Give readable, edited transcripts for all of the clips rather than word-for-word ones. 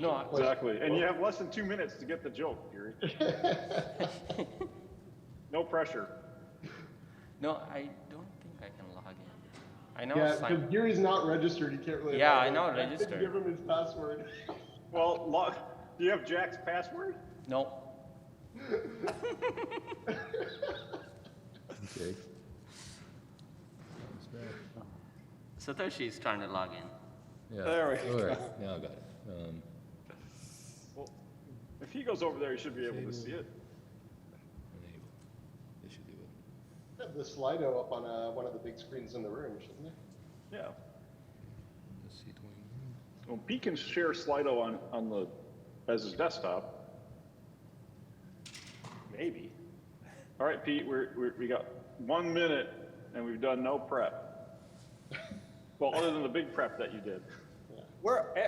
No, Exactly. And you have less than 2 minutes to get the joke, Gary. No pressure. no, I don't think I can log in. I know. Yeah, because Gary's not registered. He can't really. Yeah, log I in. know, I registered. didn't give him his password. Well, do you have Jack's password? No. Okay. Satoshi is trying to log in. Yeah. There we All go. right. Now I got it. Well, if he goes over there, he should be able to see it. Enable. They should do it. Have the Slido up on one of the big screens in the room, shouldn't they? Yeah. SC21. Well, Pete can share Slido on the as his desktop. Maybe. All right, Pete, we got 1 minute and we've done no prep. Well, other than the big prep that you did.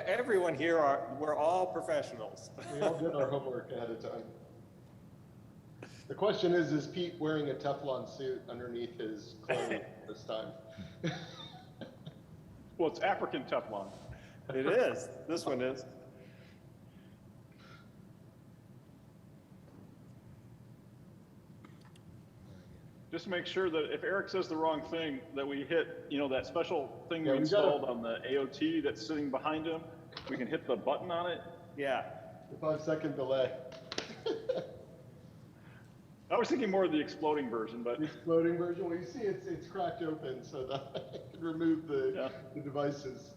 Everyone here we're all professionals. We all did our homework ahead of time. The question is Pete wearing a Teflon suit underneath his clothes this time? Well, it's African Teflon. It is. This one is. Just make sure that if Eric says the wrong thing, that we hit, that special thing Yeah, we we installed on the AOT that's sitting behind him. We can hit the button on it. Yeah. The 5-second delay. I was thinking more of the exploding version, but The exploding version. Well, you see, it's cracked open so that I can remove the devices.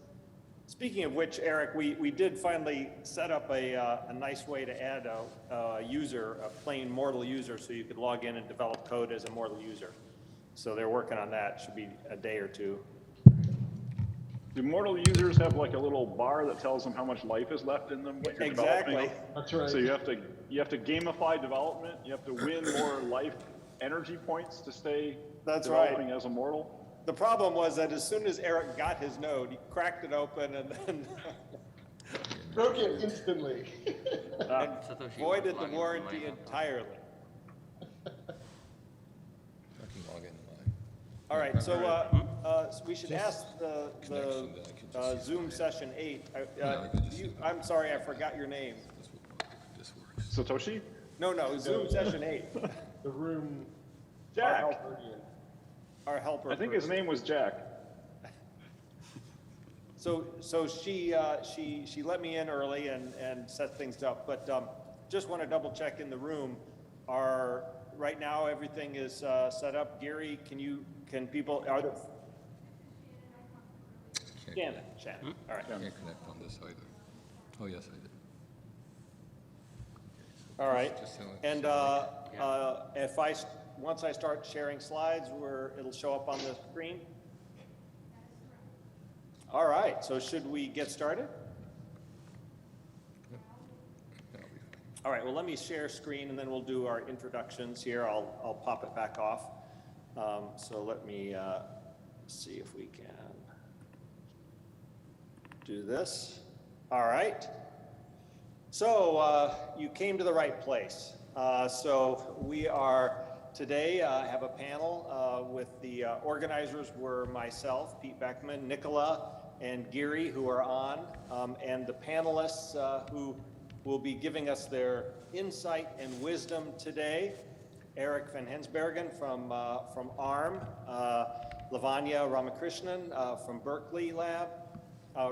Speaking of which, Eric, we did finally set up a nice way to add a user, a plain mortal user, so you could log in and develop code as a mortal user. So they're working on that. Should be a day or two. do mortal users have like a little bar that tells them how much life is left in them? When you're Exactly. developing? That's right. So you have to gamify development. You have to win more life energy points to stay That's developing as a mortal. The problem was that as soon as Eric got his node, he cracked it open and then Broke it instantly. Satoshi voided log the in warranty my laptop. entirely. I can log in mine. All right, so we should ask the Connection that I can just Zoom use. session 8. I could just use I'm sorry, I forgot your name. This works. Satoshi? No, Zoom session 8. The room. Jack. Our helper. I think his person. name was Jack. So she let me in early and set things up, but just want to double check in the room. Right now everything is set up. Gary, can people are there? Shannon. All right. Can't connect on this either. Oh, yes, I did. All right. Just tell it- And once I start sharing slides, it'll show up on the screen. All right. So should we get started? That'll be fine. All right, well, let me share screen and then we'll do our introductions here. I'll pop it back off. So let me see if we can do this. All right. So you came to the right place. So we are today have a panel with the organizers were myself, Pete Beckman, Nicola, and Gary, who are on, and the panelists who will be giving us their insight and wisdom today. Eric van Hensbergen from ARM, Lavanya Ramakrishnan from Berkeley Lab,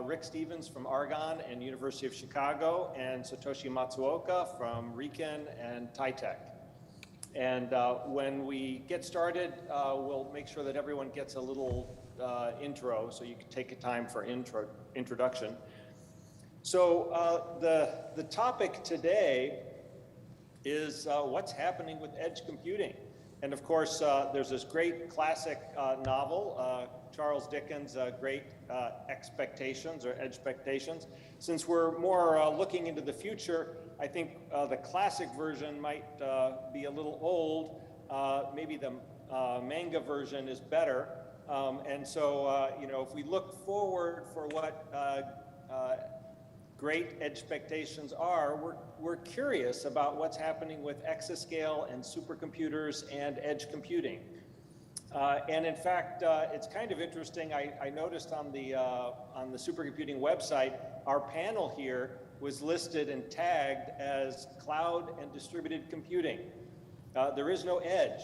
Rick Stevens from Argonne and University of Chicago, and Satoshi Matsuoka from RIKEN and TITEC. And when we get started, we'll make sure that everyone gets a little intro, so you can take a time for introduction. So the topic today is what's happening with edge computing. And of course, there's this great classic novel, Charles Dickens' great Expectations or Edge-pectations. Since we're more looking into the future, I think the classic version might be a little old. Maybe the manga version is better. And so, if we look forward for what great Edge-pectations are, we're curious about what's happening with exascale and supercomputers and edge computing. And in fact, it's kind of interesting. I noticed on the supercomputing website, our panel here was listed and tagged as cloud and distributed computing. There is no edge,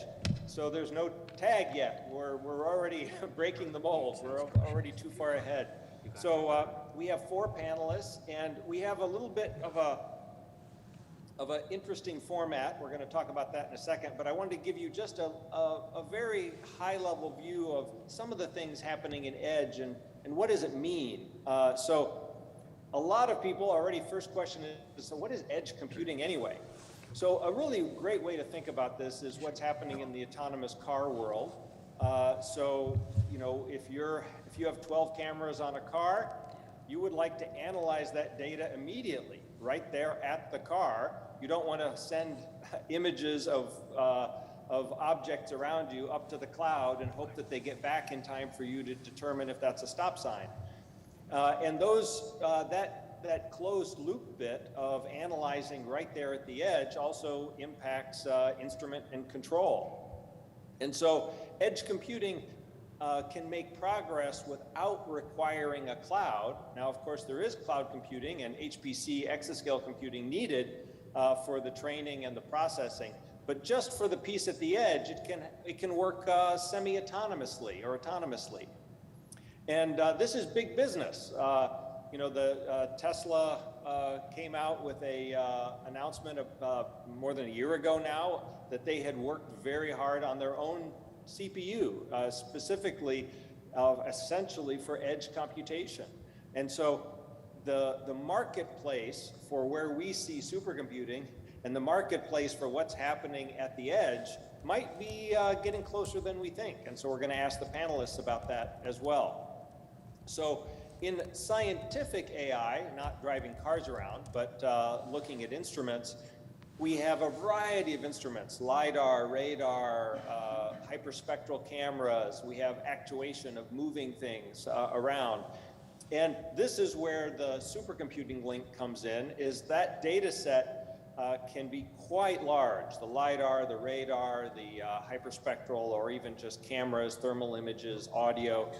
so there's no tag yet. We're already breaking the mold. We're already too far ahead. So we have 4 panelists, and we have a little bit of an interesting format. We're going to talk about that in a second, but I wanted to give you just a very high-level view of some of the things happening in Edge and what does it mean. So a lot of people already, first question is, so what is edge computing anyway? So a really great way to think about this is what's happening in the autonomous car world. So, you know, if you have 12 cameras on a car, you would like to analyze that data immediately, right there at the car. You don't want to send images of objects around you up to the cloud and hope that they get back in time for you to determine if that's a stop sign. And that closed loop bit of analyzing right there at the edge also impacts instrument and control. And so edge computing can make progress without requiring a cloud. Now, of course, there is cloud computing and HPC exascale computing needed for the training and the processing. But just for the piece at the edge, it can work semi-autonomously or autonomously. And this is big business. You know, the Tesla came out with a announcement of more than a year ago now that they had worked very hard on their own CPU, specifically, essentially for edge computation. And so the marketplace for where we see supercomputing and the marketplace for what's happening at the edge might be getting closer than we think. And so we're going to ask the panelists about that as well. So in scientific AI, not driving cars around, but looking at instruments, we have a variety of instruments: LiDAR, radar, hyperspectral cameras. We have actuation of moving things around. And this is where the supercomputing link comes in, is that data set can be quite large. The LiDAR, the radar, the hyperspectral, or even just cameras, thermal images, audio,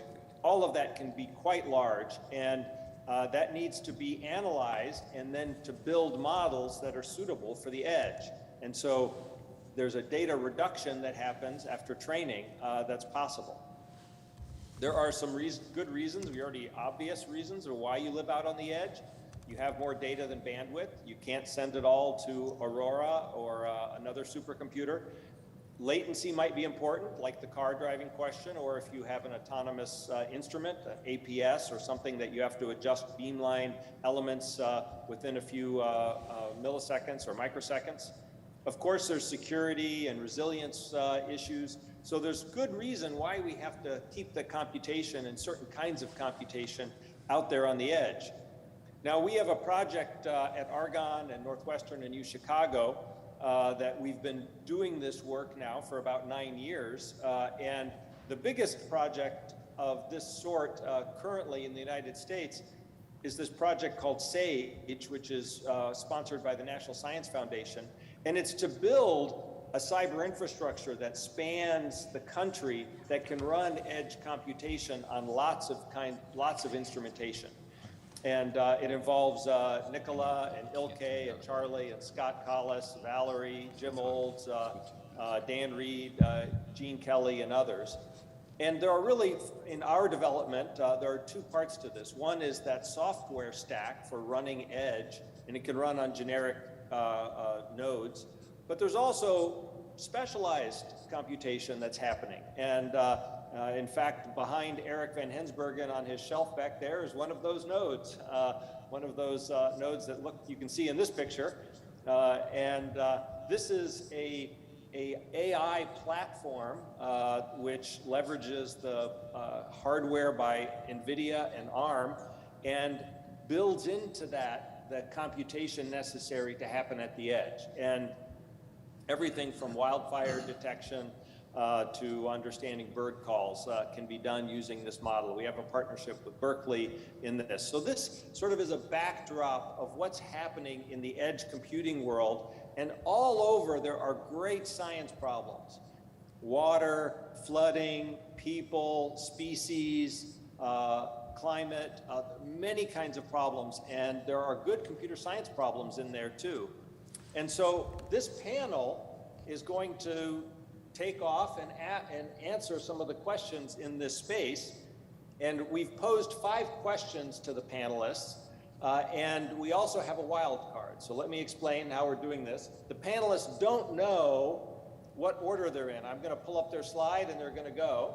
all of that can be quite large, and that needs to be analyzed and then to build models that are suitable for the edge. And so there's a data reduction that happens after training that's possible. There are some good reasons, already obvious reasons, of why you live out on the edge. You have more data than bandwidth. You can't send it all to Aurora or another supercomputer. Latency might be important, like the car driving question, or if you have an autonomous instrument, an APS, or something that you have to adjust beamline elements within a few milliseconds or microseconds. Of course, there's security and resilience issues. So there's good reason why we have to keep the computation and certain kinds of computation out there on the edge. Now, we have a project at Argonne and Northwestern and UChicago that we've been doing this work now for about 9 years. And the biggest project of this sort currently in the United States is this project called SAGE, which is sponsored by the National Science Foundation. And it's to build a cyber infrastructure that spans the country that can run edge computation on lots of instrumentation. And it involves Nicola and Ilke and Charlie and Scott Collis, Valerie, Jim Olds, Dan Reed, Gene Kelly, and others. And there are really, in our development, there are 2 parts to this. One is that software stack for running edge, and it can run on generic nodes. But there's also specialized computation that's happening. And in fact, behind Eric Van Hensbergen on his shelf back there is one of those nodes. One of those nodes that you can see in this picture. This is a AI platform which leverages the hardware by NVIDIA and ARM and builds into that the computation necessary to happen at the edge. And everything from wildfire detection to understanding bird calls can be done using this model. We have a partnership with Berkeley in this. So this sort of is a backdrop of what's happening in the edge computing world. And all over, there are great science problems. water, flooding, people, species, climate, many kinds of problems, and there are good computer science problems in there too. And so this panel is going to take off and answer some of the questions in this space. And we've posed 5 questions to the panelists, and we also have a wild card. So let me explain how we're doing this. The panelists don't know what order they're in. I'm going to pull up their slide and they're going to go.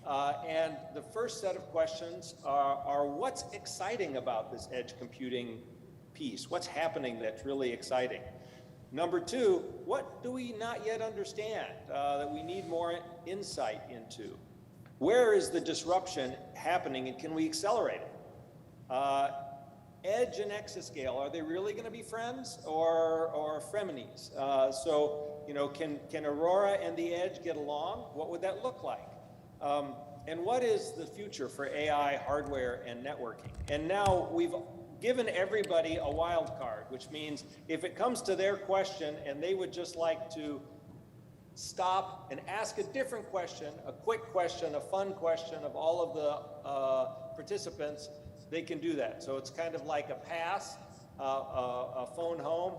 And the first set of questions are what's exciting about this edge computing piece? What's happening that's really exciting? Number 2, what do we not yet understand that we need more insight into? Where is the disruption happening and can we accelerate it? Edge and Exascale, are they really going to be friends or frenemies? So, you know, can Aurora and the Edge get along? What would that look like? And what is the future for AI, hardware, and networking? And now we've given everybody a wild card, which means if it comes to their question and they would just like to stop and ask a different question, a quick question, a fun question of all of the participants, they can do that. So it's kind of like a pass, a phone home.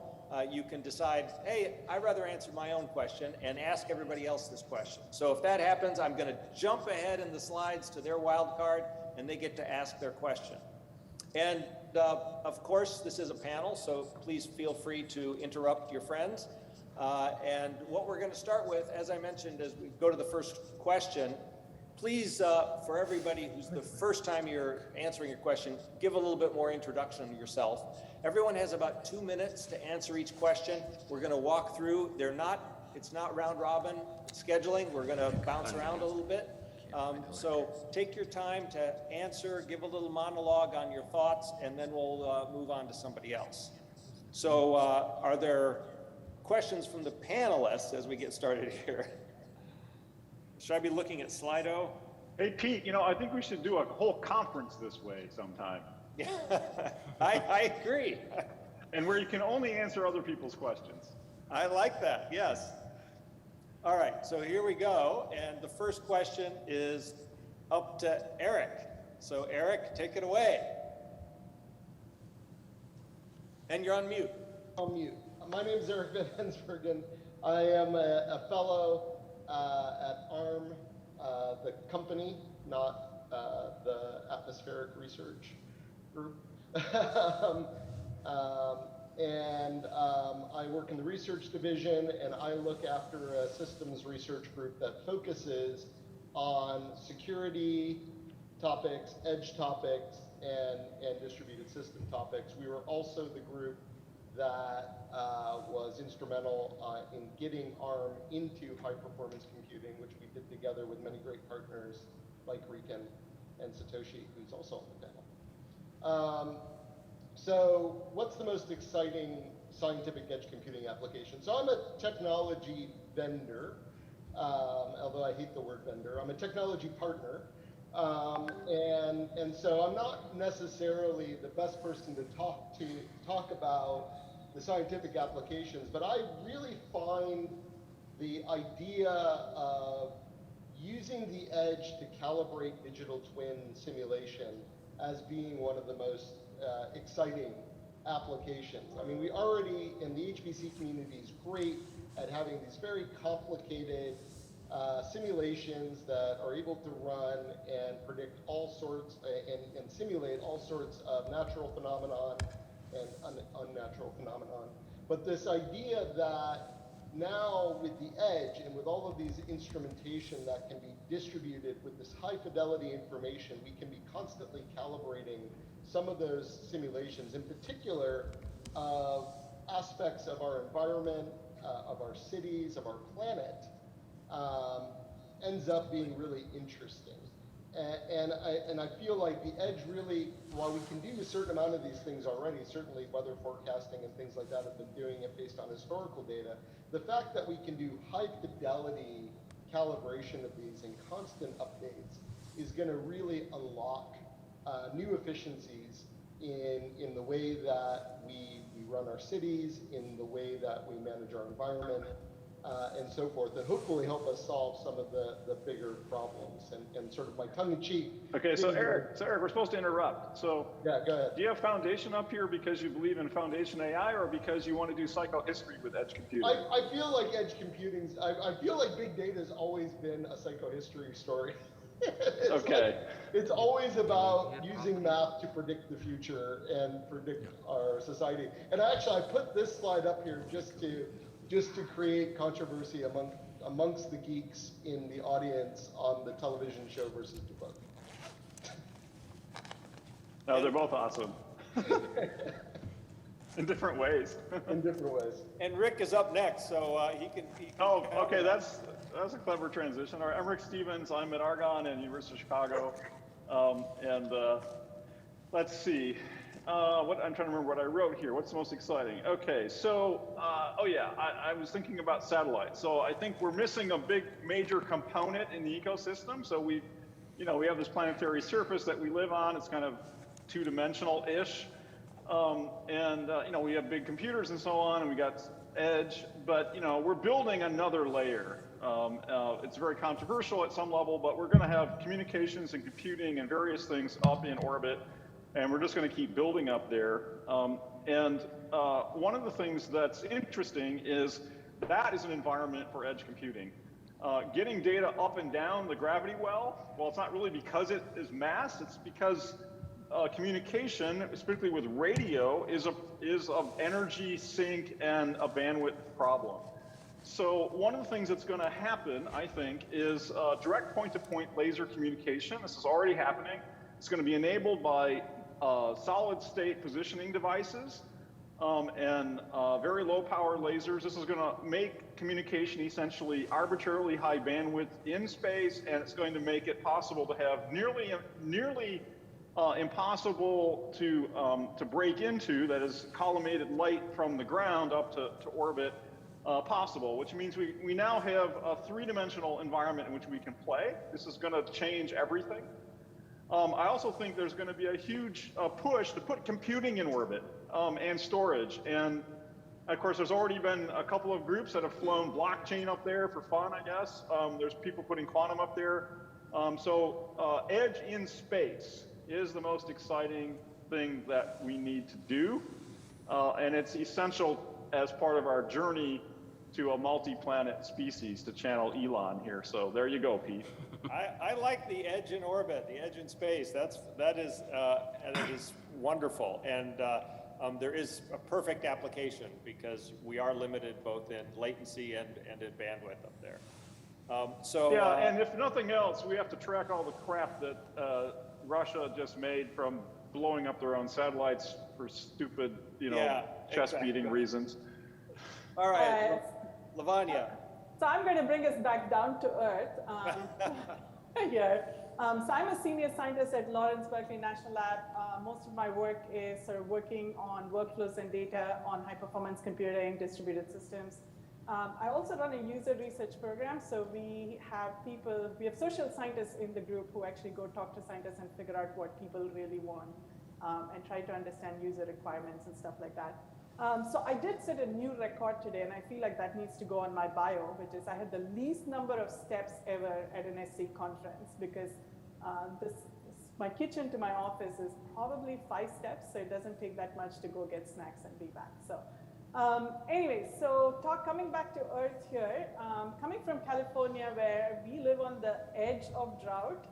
You can decide, hey, I'd rather answer my own question and ask everybody else this question. So if that happens, I'm going to jump ahead in the slides to their wild card and they get to ask their question. And of course, this is a panel, so please feel free to interrupt your friends. And what we're going to start with, as I mentioned, as we go to the first question, please, for everybody who's the first time you're answering your question, give a little bit more introduction to yourself. Everyone has about 2 minutes to answer each question. We're going to walk through. It's not round robin scheduling. We're going to bounce around a little bit. So take your time to answer, give a little monologue on your thoughts, and then we'll move on to somebody else. So are there questions from the panelists as we get started here? Should I be looking at Slido? Hey, Pete, you know, I think we should do a whole conference this way sometime. Yeah, I agree. And where you can only answer other people's questions. I like that, yes. All right, so here we go. And the first question is up to Eric. So Eric, take it away. And you're on mute. On mute. My name is Eric Van Hensbergen. I am a fellow at ARM, the company, not the atmospheric research group. I work in the research division, and I look after a systems research group that focuses on security topics, edge topics, and distributed system topics. We were also the group that was instrumental in getting ARM into high-performance computing, which we did together with many great partners like Riken and Satoshi, who's also on the panel. So what's the most exciting scientific edge computing application? So I'm a technology vendor, although I hate the word vendor. I'm a technology partner. And so I'm not necessarily the best person to talk about the scientific applications, but I really find the idea of using the edge to calibrate digital twin simulation as being one of the most exciting applications. I mean, we already, in the HPC community, is great at having these very complicated simulations that are able to run and predict all sorts and simulate all sorts of natural phenomenon and unnatural phenomenon. But this idea that now with the edge and with all of these instrumentation that can be distributed with this high fidelity information, we can be constantly calibrating some of those simulations, in particular of aspects of our environment, of our cities, of our planet, ends up being really interesting. And I feel like the edge really, while we can do a certain amount of these things already, certainly weather forecasting and things like that have been doing it based on historical data, the fact that we can do high fidelity calibration of these and constant updates is going to really unlock new efficiencies in the way that we run our cities, in the way that we manage our environment, and so forth, and hopefully help us solve some of the bigger problems. And sort of my tongue-in-cheek. Okay, so Eric, we're supposed to interrupt. So yeah, go ahead. do you have foundation up here because you believe in foundation AI, or because you want to do psychohistory with edge computing? I feel like edge computing's, I feel like big data's always been a psychohistory story. Okay. It's always about using math to predict the future and predict our society. And actually, I put this slide up here just to create controversy amongst the geeks in the audience on the television show versus the book. No, they're both awesome. In different ways. In different ways. And Rick is up next, so he can. Oh, okay, that's a clever transition. All right, I'm Rick Stevens. I'm at Argonne and University of Chicago. Let's see. I'm trying to remember what I wrote here. What's the most exciting? Okay, so, I was thinking about satellites. So I think we're missing a big major component in the ecosystem. So we have this planetary surface that we live on. It's kind of two-dimensional-ish. We have big computers and so on, and we got edge, but we're building another layer. It's very controversial at some level, but we're going to have communications and computing and various things up in orbit, and we're just going to keep building up there. One of the things that's interesting is that is an environment for edge computing. Getting data up and down the gravity well, it's not really because it is mass, it's because communication, particularly with radio, is of energy sink and a bandwidth problem. So one of the things that's going to happen, I think, is direct point-to-point laser communication. This is already happening. It's going to be enabled by solid-state positioning devices and very low-power lasers. This is going to make communication essentially arbitrarily high bandwidth in space, and it's going to make it possible to have nearly impossible to break into, that is collimated light from the ground up to orbit, possible, which means we now have a three-dimensional environment in which we can play. This is going to change everything. I also think there's going to be a huge push to put computing in orbit and storage. And of course, there's already been a couple of groups that have flown blockchain up there for fun, I guess. There's people putting quantum up there. Edge in space is the most exciting thing that we need to do. And it's essential as part of our journey to a multi-planet species, to channel Elon here. So there you go, Pete. I like the edge in orbit, the edge in space. That is wonderful. And there is a perfect application because we are limited both in latency and in bandwidth up there. And if nothing else, we have to track all the crap that Russia just made from blowing up their own satellites for stupid, chest-beating reasons. All right, Lavanya. So I'm going to bring us back down to earth here. So I'm a senior scientist at Lawrence Berkeley National Lab. Most of my work is sort of working on workflows and data on high-performance computing, distributed systems. I also run a user research program, so we have social scientists in the group who actually go talk to scientists and figure out what people really want and try to understand user requirements and stuff like that. So I did set a new record today, and I feel like that needs to go on my bio, which is I had the least number of steps ever at an SC conference, because my kitchen to my office is probably 5 steps, so it doesn't take that much to go get snacks and be back. So. Coming back to Earth here, coming from California, where we live on the edge of drought,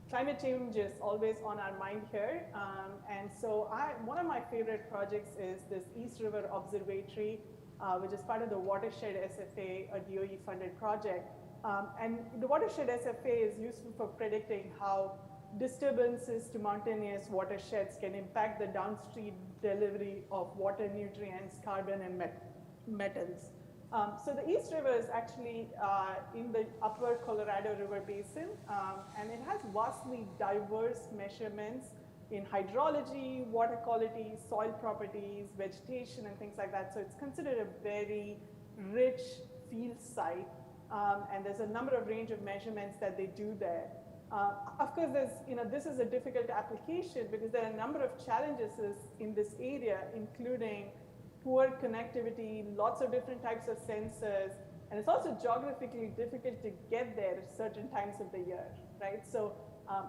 climate change is always on our mind here. One of my favorite projects is this East River Observatory, which is part of the Watershed SFA, a DOE-funded project. And the Watershed SFA is useful for predicting how disturbances to mountainous watersheds can impact the downstream delivery of water, nutrients, carbon, and metals. So the East River is actually in the upper Colorado River Basin, and it has vastly diverse measurements in hydrology, water quality, soil properties, vegetation, and things like that. So it's considered a very rich field site, and there's a number of range of measurements that they do there. Of course, this is a difficult application because there are a number of challenges in this area, including poor connectivity, lots of different types of sensors, and it's also geographically difficult to get there at certain times of the year, right? So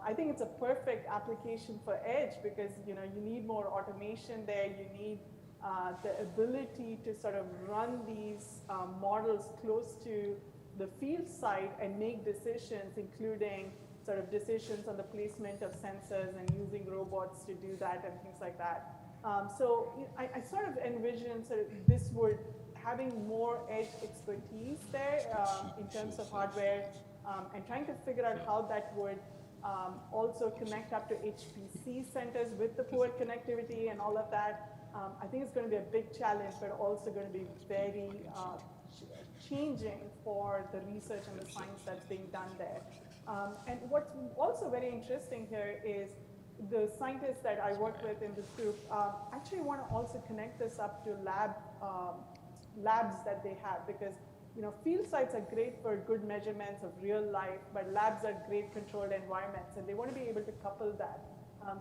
I think it's a perfect application for Edge because you need more automation there. You need the ability to sort of run these models close to the field site and make decisions, including sort of decisions on the placement of sensors and using robots to do that and things like that. So I sort of envision sort of this would having more edge expertise there in terms of hardware and trying to figure out how that would also connect up to HPC centers with the poor connectivity and all of that. I think it's going to be a big challenge, but also going to be very changing for the research and the science that's being done there. And what's also very interesting here is the scientists that I work with in this group actually want to also connect this up to labs that they have, because field sites are great for good measurements of real life, but labs are great controlled environments, and they want to be able to couple that.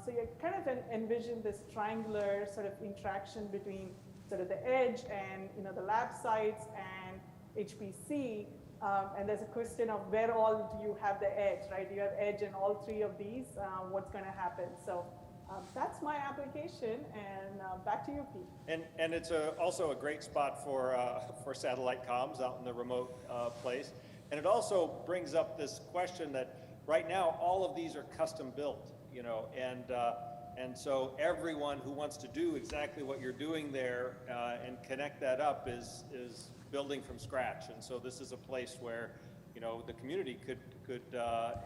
So you kind of envision this triangular sort of interaction between sort of the edge and the lab sites and HPC. And there's a question of where all do you have the edge, right? Do you have edge in all three of these? What's going to happen? So that's my application, and back to you, Pete. And it's also a great spot for satellite comms out in the remote place. And it also brings up this question that right now all of these are custom built, and so everyone who wants to do exactly what you're doing there and connect that up is building from scratch. And so this is a place where the community could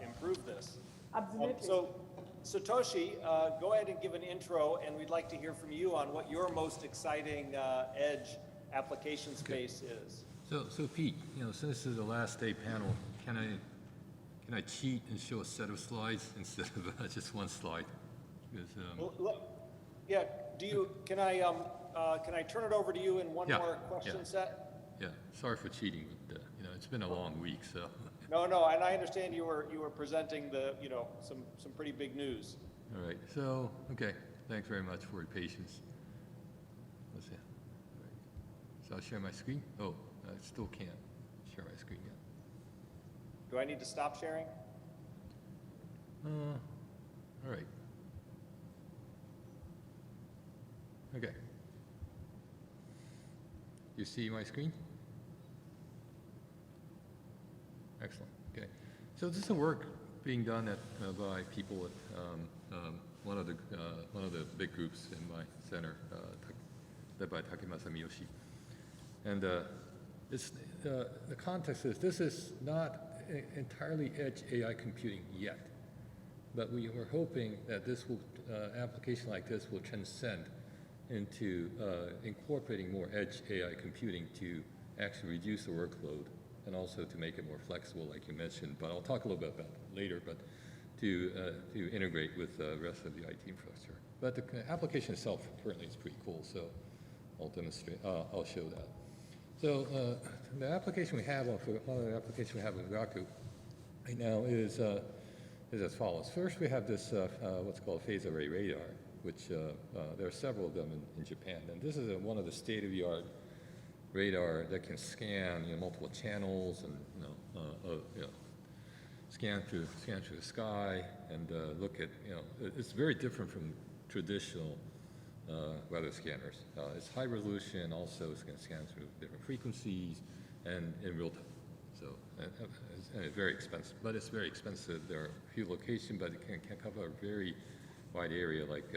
improve this. Absolutely. So Satoshi, go ahead and give an intro, and we'd like to hear from you on what your most exciting edge application space is. So Pete, since this is the last day panel, can I cheat and show a set of slides instead of just one slide? Because, yeah. Can I turn it over to you in one more question set? Yeah. Sorry for cheating, but it's been a long week, so. No, and I understand you were presenting some pretty big news. All right. So okay. Thanks very much for your patience. Let's see. All right. So I'll share my screen. Oh, I still can't share my screen yet. Do I need to stop sharing? All right. Okay. You see my screen? Excellent. Okay. So this is the work being done by people at one of the big groups in my center, led by Takemasa Miyoshi. And the context is this is not entirely edge AI computing yet, but we were hoping that this will application like this will transcend into incorporating more edge AI computing to actually reduce the workload and also to make it more flexible, like you mentioned. But I'll talk a little bit about that later. But to integrate with the rest of the IT infrastructure. But the application itself currently is pretty cool. So I'll demonstrate. I'll show that. So the application we have one of the applications we have in Fugaku right now is as follows. First, we have this what's called phase array radar, which there are several of them in Japan, and this is one of the state-of-the-art radar that can scan multiple channels and scan through the sky and look at it's very different from traditional weather scanners. It's high resolution, also it's going to scan through different frequencies and in real time. So and it's very expensive, but it's very expensive. There are a few locations, but it can cover a very wide area, like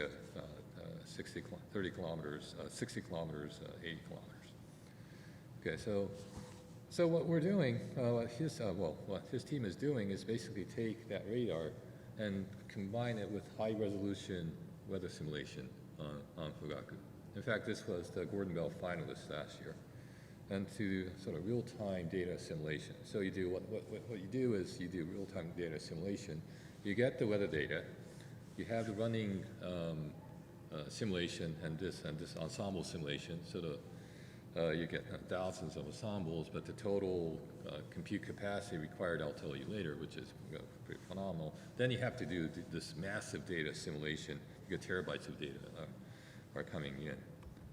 30 kilometers, 60 kilometers, 80 kilometers. Okay, so what we're doing, what his team is doing is basically take that radar and combine it with high-resolution weather simulation on Fugaku. In fact, this was the Gordon Bell finalist last year, and to sort of real-time data simulation. So you do what you do is you do real-time data simulation. You get the weather data. You have the running simulation and this ensemble simulation. So you get thousands of ensembles, but the total compute capacity required, I'll tell you later, which is pretty phenomenal. Then you have to do this massive data simulation. You get terabytes of data are coming in.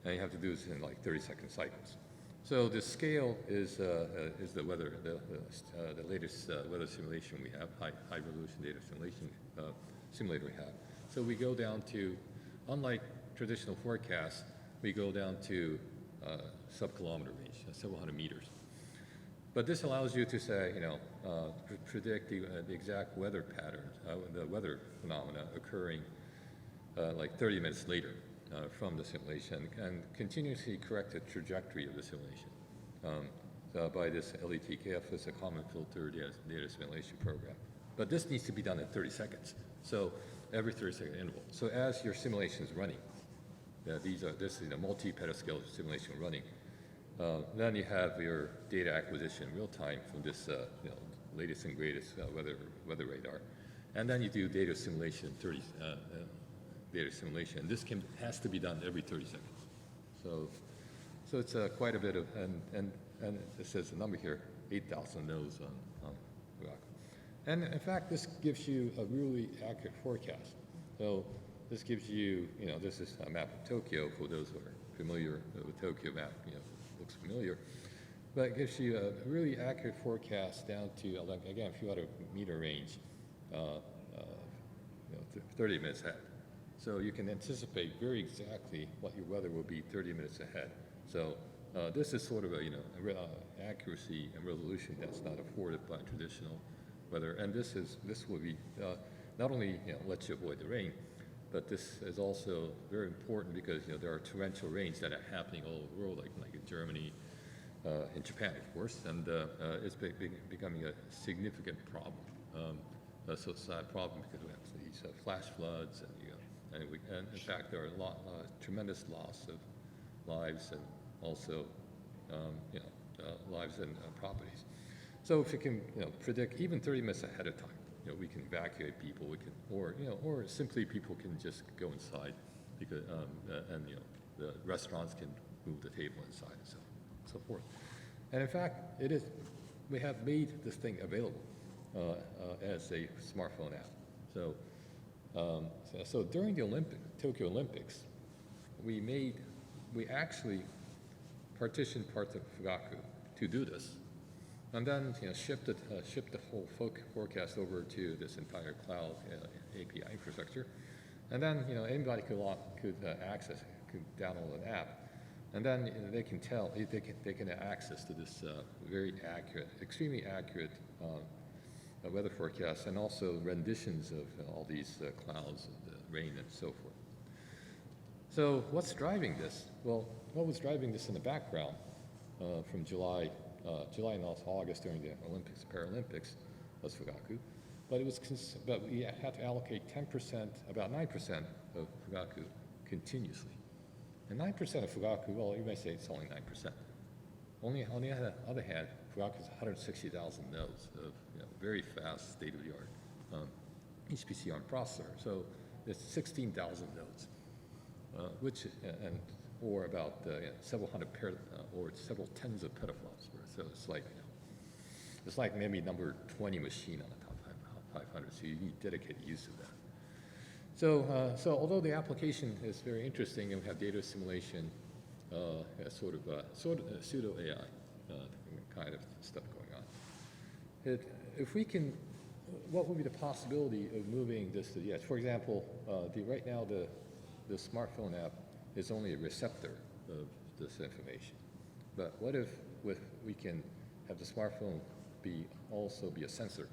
and you have to do this in like 30-second cycles. So the scale is the weather, the latest weather simulation we have, high resolution data simulation simulator we have. So we go down to, unlike traditional forecasts, we go down to sub-kilometer range, several hundred meters. But this allows you to say, predict the exact weather patterns, the weather phenomena occurring like 30 minutes later from the simulation, and continuously correct the trajectory of the simulation by this LETKF, is a common filter data simulation program. But this needs to be done in 30 seconds. So every 30-second interval. So as your simulation is running, this is a multi-petascale simulation running. Then you have your data acquisition real time from this latest and greatest weather radar, and then you do data simulation, data simulation. This has to be done every 30 seconds. So it's quite a bit of, and it says the number here, 8,000 nodes on Fugaku. And in fact, this gives you a really accurate forecast. So this gives you, this is a map of Tokyo for those who are familiar with Tokyo map, looks familiar. But it gives you a really accurate forecast down to, again, a few hundred meter range, 30 minutes ahead. So you can anticipate very exactly what your weather will be 30 minutes ahead. So this is sort of a, accuracy and resolution that's not afforded by traditional weather. And this will be, not only lets you avoid the rain, but this is also very important because there are torrential rains that are happening all over the world, like in Germany, in Japan, of course, and it's becoming a significant problem. So it's not a problem because we have these flash floods, and in fact there are tremendous loss of lives and also lives and properties. So if you can predict even 30 minutes ahead of time, we can evacuate people. We can, or simply people can just go inside, because and the restaurants can move the table inside and so forth. And in fact, we have made this thing available as a smartphone app. So during the Tokyo Olympics, we actually partitioned parts of Fugaku to do this. And then shipped the whole forecast over to this entire cloud API infrastructure, and then anybody could access it, could download an app, and then they can access to this very accurate, extremely accurate weather forecast, and also renditions of all these clouds, the rain, and so forth. So what's driving this? Well, what was driving this in the background from July and also August during the Olympics, Paralympics, was Fugaku. But we had to allocate 10%, about 9% of Fugaku continuously. And 9% of Fugaku, well, you may say it's only 9%. Only on the other hand, Fugaku is 160,000 nodes of very fast, state-of-the-art HPC ARM processor. So it's 16,000 nodes, or about several hundred or several tens of petaflops. So it's like maybe number 20 machine on the top 500. So you need dedicated use of that. So although the application is very interesting and we have data simulation, sort of pseudo AI kind of stuff going on. If we can, what would be the possibility of moving this to the edge? For example, right now the smartphone app is only a receptor of this information. But what if we can have the smartphone also be a sensor?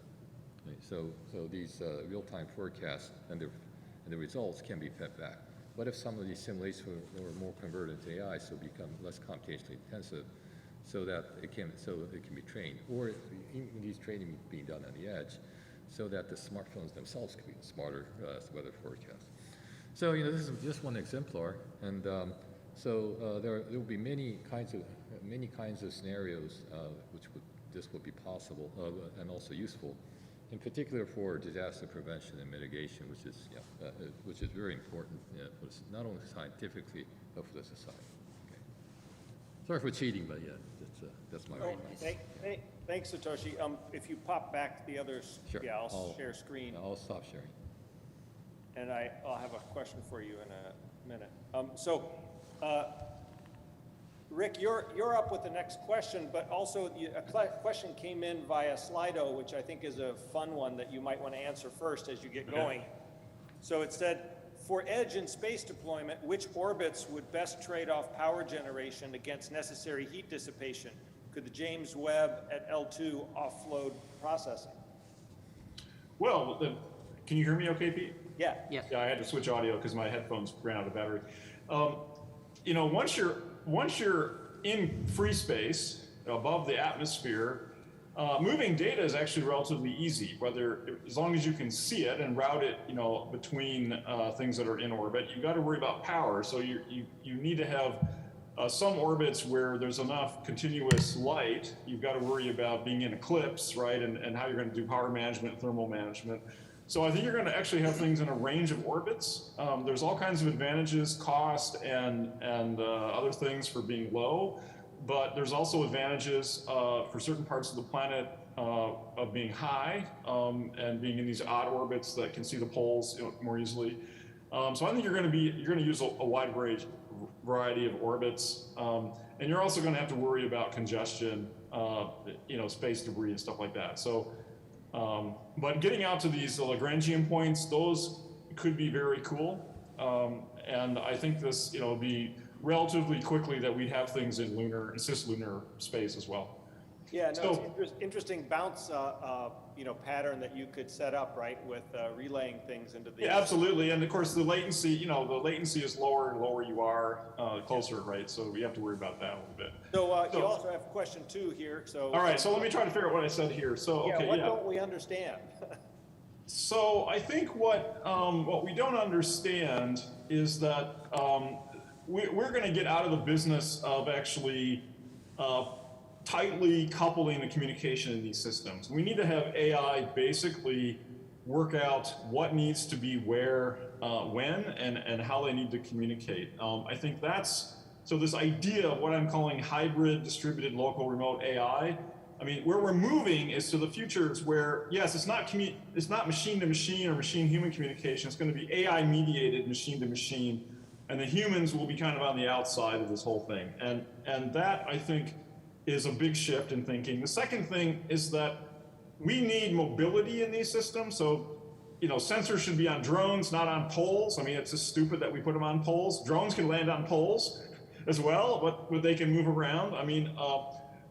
Right? So these real-time forecasts and the results can be fed back. What if some of these simulations were more converted to AI, so become less computationally intensive, so that it can be trained, or even these training being done on the edge, so that the smartphones themselves can be smarter weather forecasts. So this is just one exemplar, and there will be many kinds of scenarios this would be possible and also useful, in particular for disaster prevention and mitigation, which is very important not only scientifically but for the society. Okay. Sorry for cheating, but yeah, that's my remarks. Thanks, Satoshi. If you pop back the others, Sure. yeah, I'll share screen. I'll stop sharing. And I'll have a question for you in a minute. Rick, you're up with the next question, but also a question came in via Slido, which I think is a fun one that you might want to answer first as you get going. So it said, for Edge and space deployment, which orbits would best trade off power generation against necessary heat dissipation? Could the James Webb at L2 offload processing? Well, can you hear me okay, Pete? Yeah. Yes. Yeah, I had to switch audio because my headphones ran out of battery. You know, once you're in free space above the atmosphere, moving data is actually relatively easy. As long as you can see it and route it, you know, between things that are in orbit, you've got to worry about power. So you need to have some orbits where there's enough continuous light. You've got to worry about being in eclipse, right, and how you're going to do power management, thermal management. So I think you're going to actually have things in a range of orbits. There's all kinds of advantages, cost and other things for being low, but there's also advantages for certain parts of the planet of being high and being in these odd orbits that can see the poles, you know, more easily. So I think you're going to use a wide variety of orbits, and you're also going to have to worry about congestion, you know, space debris and stuff like that. So. But getting out to these Lagrangian points, those could be very cool. And I think this, you know, would be relatively quickly that we'd have things in lunar and cislunar space as well. Yeah, no, it's interesting bounce, you know, pattern that you could set up, right, with relaying things into the. Yeah, absolutely. And of course, the latency, you know, the latency is lower and lower you are, closer, right? So we have to worry about that a little bit. So you also have question 2 here. So. All right. So let me try to figure out what I said here. So okay. What don't we understand? So I think what we don't understand is that we're going to get out of the business of actually tightly coupling the communication in these systems. We need to have AI basically work out what needs to be where, when, and how they need to communicate. I think that's, so this idea of what I'm calling hybrid distributed local remote AI, I mean, where we're moving is to the futures where, yes, it's not machine to machine or machine human communication, it's going to be AI mediated machine to machine, and the humans will be kind of on the outside of this whole thing. And that, I think, is a big shift in thinking. The second thing is that we need mobility in these systems. So, you know, sensors should be on drones, not on poles. I mean, it's just stupid that we put them on poles. Drones can land on poles as well, but they can move around. I mean,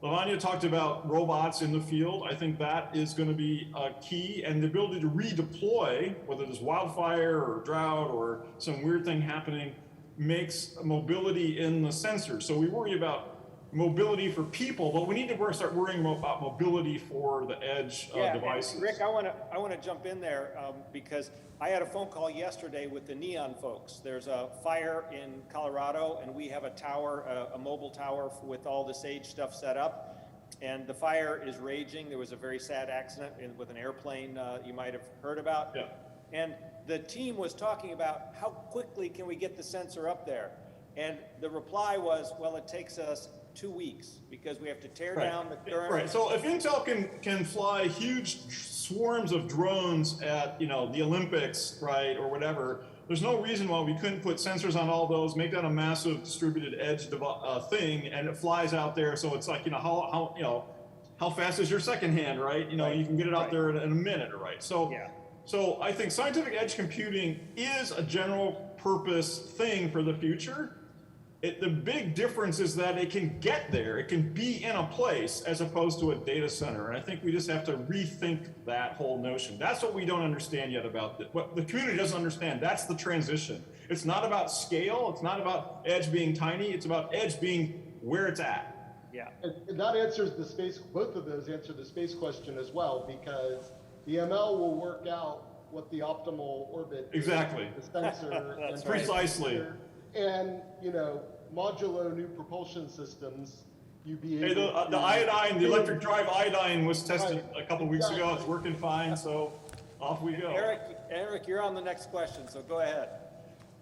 Lavanya talked about robots in the field. I think that is going to be key, and the ability to redeploy, whether there's wildfire or drought or some weird thing happening, makes mobility in the sensors. So we worry about mobility for people, but we need to start worrying about mobility for the edge devices. Rick, I want to jump in there because I had a phone call yesterday with the Neon folks. There's a fire in Colorado, and we have a tower, a mobile tower with all the SAGE stuff set up, and the fire is raging. There was a very sad accident with an airplane you might have heard about. Yeah. And the team was talking about how quickly can we get the sensor up there, and the reply was, well, it takes us 2 weeks because we have to tear down the current. Right. So if Intel can fly huge swarms of drones at, you know, the Olympics, right, or whatever, there's no reason why we couldn't put sensors on all those, make that a massive distributed edge thing, and it flies out there. So it's like, you know, how fast is your second hand, right? You know, you can get it out there in a minute, right? So. Yeah. So I think scientific edge computing is a general purpose thing for the future. The big difference is that it can get there. It can be in a place as opposed to a data center. And I think we just have to rethink that whole notion. That's what we don't understand yet about it. What the community doesn't understand, that's the transition. It's not about scale. It's not about edge being tiny. It's about edge being where it's at. Yeah. And that answers the space, both of those answer the space question as well, because the ML will work out what the optimal orbit exactly is, the sensor. That's precisely. And, you know, modulo new propulsion systems, you'd be able the iodine, the electric drive iodine was tested a couple weeks ago. It's working fine, so off we go. Eric, you're on the next question, so go ahead.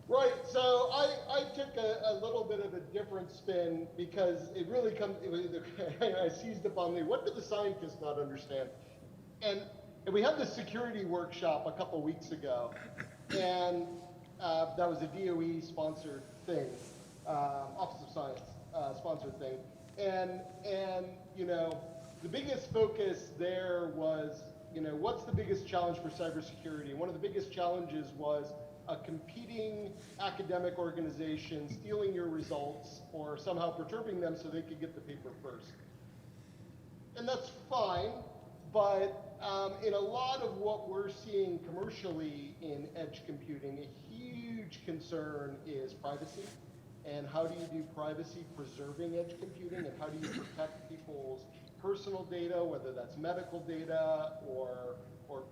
Right, so I took a little bit of a different spin because it really I seized upon me, what did the scientists not understand? And we had this security workshop a couple weeks ago, and that was a DOE sponsored thing. Office of Science sponsored thing. And the biggest focus there was, what's the biggest challenge for cybersecurity? One of the biggest challenges was a competing academic organization stealing your results or somehow perturbing them so they could get the paper first. And that's fine, but in a lot of what we're seeing commercially in edge computing, a huge concern is privacy. And how do you do privacy preserving edge computing, and how do you protect people's personal data, whether that's medical data or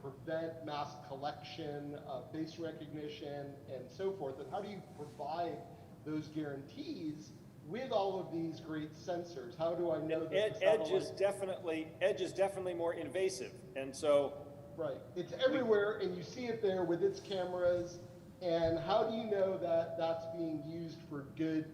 prevent mass collection of face recognition and so forth, and how do you provide those guarantees with all of these great sensors? How do I know that Edge is definitely more invasive, and so right, it's everywhere, and you see it there with its cameras. And how do you know that that's being used for good,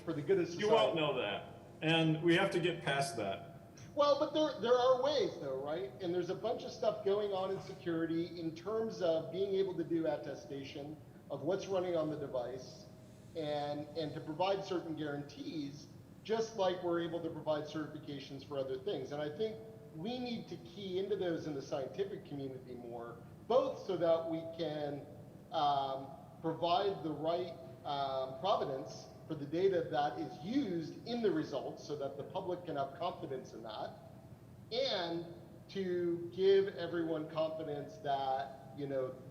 for the good of society? You won't know that, and we have to get past that. Well, but there are ways, though, right? And there's a bunch of stuff going on in security in terms of being able to do attestation of what's running on the device, and to provide certain guarantees, just like we're able to provide certifications for other things. And I think we need to key into those in the scientific community more, both so that we can provide the right provenance for the data that is used in the results so that the public can have confidence in that, and to give everyone confidence that,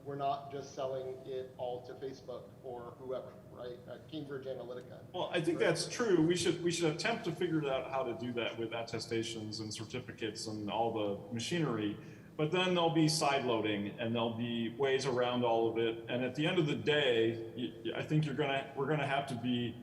we're not just selling it all to Facebook or whoever, right? Cambridge Analytica. Well, I think that's true. We should attempt to figure out how to do that with attestations and certificates and all the machinery. But then there'll be side loading, and there'll be ways around all of it. And at the end of the day, I think we're gonna have to be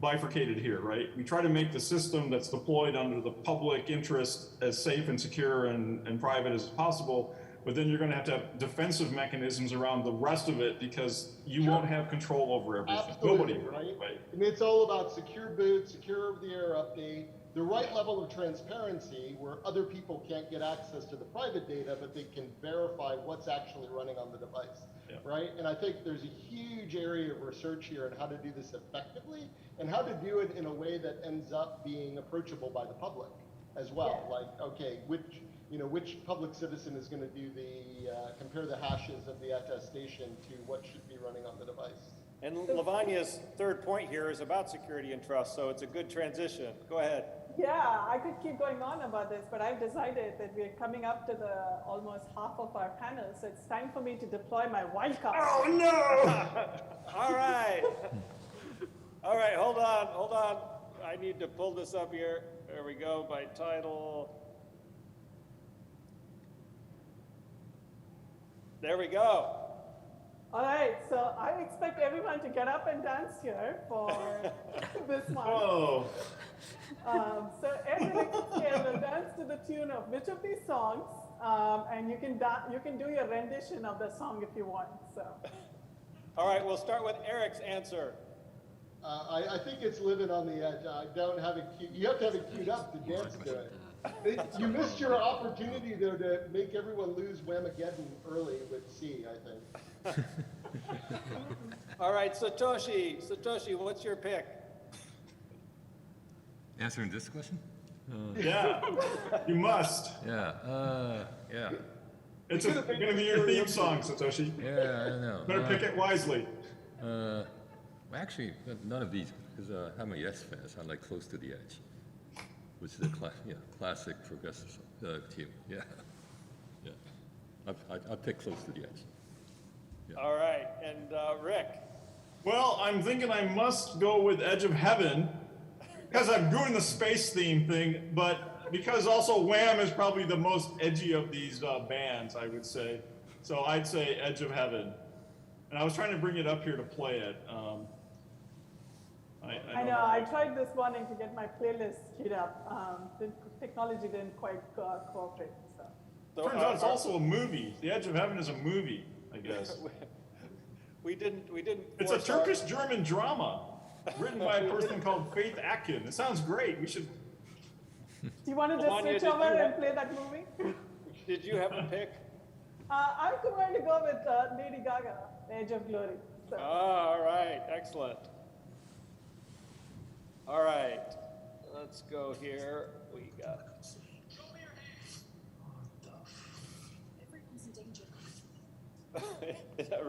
bifurcated here, right? We try to make the system that's deployed under the public interest as safe and secure and private as possible. But then you're going to have defensive mechanisms around the rest of it, because you won't have control over everything. Absolutely, Nobody, right? And it's all about secure boot, secure over-the-air update, the right level of transparency where other people can't get access to the private data, but they can verify what's actually running on the device, right? And I think there's a huge area of research here on how to do this effectively and how to do it in a way that ends up being approachable by the public as well. Like, okay, which public citizen is going to do compare the hashes of the attestation to what should be running on the device? And Lavania's third point here is about security and trust, so it's a good transition. Go ahead. Yeah, I could keep going on about this, but I've decided that we're coming up to the almost half of our panel, so it's time for me to deploy my wildcard. Oh no! All right. All right, hold on. I need to pull this up here. There we go, by title. There we go. All right, so I expect everyone to get up and dance here for this one. Whoa. So Edge-pectations will dance to the tune of which of these songs, and you can do your rendition of the song if you want. So. All right, we'll start with Eric's answer. I think it's Living on the Edge. I don't have it queued. You have to have it queued up to dance to it. You missed your opportunity, though, to make everyone lose Whamageddon early with C, I think. All right, Satoshi, what's your pick? Answering this question? Yeah, you must. Yeah. It's going to be your theme song, Satoshi. Yeah, I don't know. Better pick it wisely. Well, actually, none of these, because I'm a Yes fan, so I'm like close to the edge, which is a classic progressive tune. Yeah. I pick close to the edge. Yeah. All right, and Rick. Well, I'm thinking I must go with Edge of Heaven, because I'm doing the space theme thing, but because also Wham is probably the most edgy of these bands, I would say. So I'd say Edge of Heaven. And I was trying to bring it up here to play it. I know, I tried this morning to get my playlist queued up. The technology didn't quite cooperate. So. Turns out it's also a movie. The Edge of Heaven is a movie, I guess. we didn't. It's a Turkish-German drama written by a person called Faith Atkin. It sounds great. We should. Do you want to just switch over and play that movie? Did you have a pick? I'm going to go with Lady Gaga, Edge of Glory. So, All right, excellent. All right, let's go here. We got.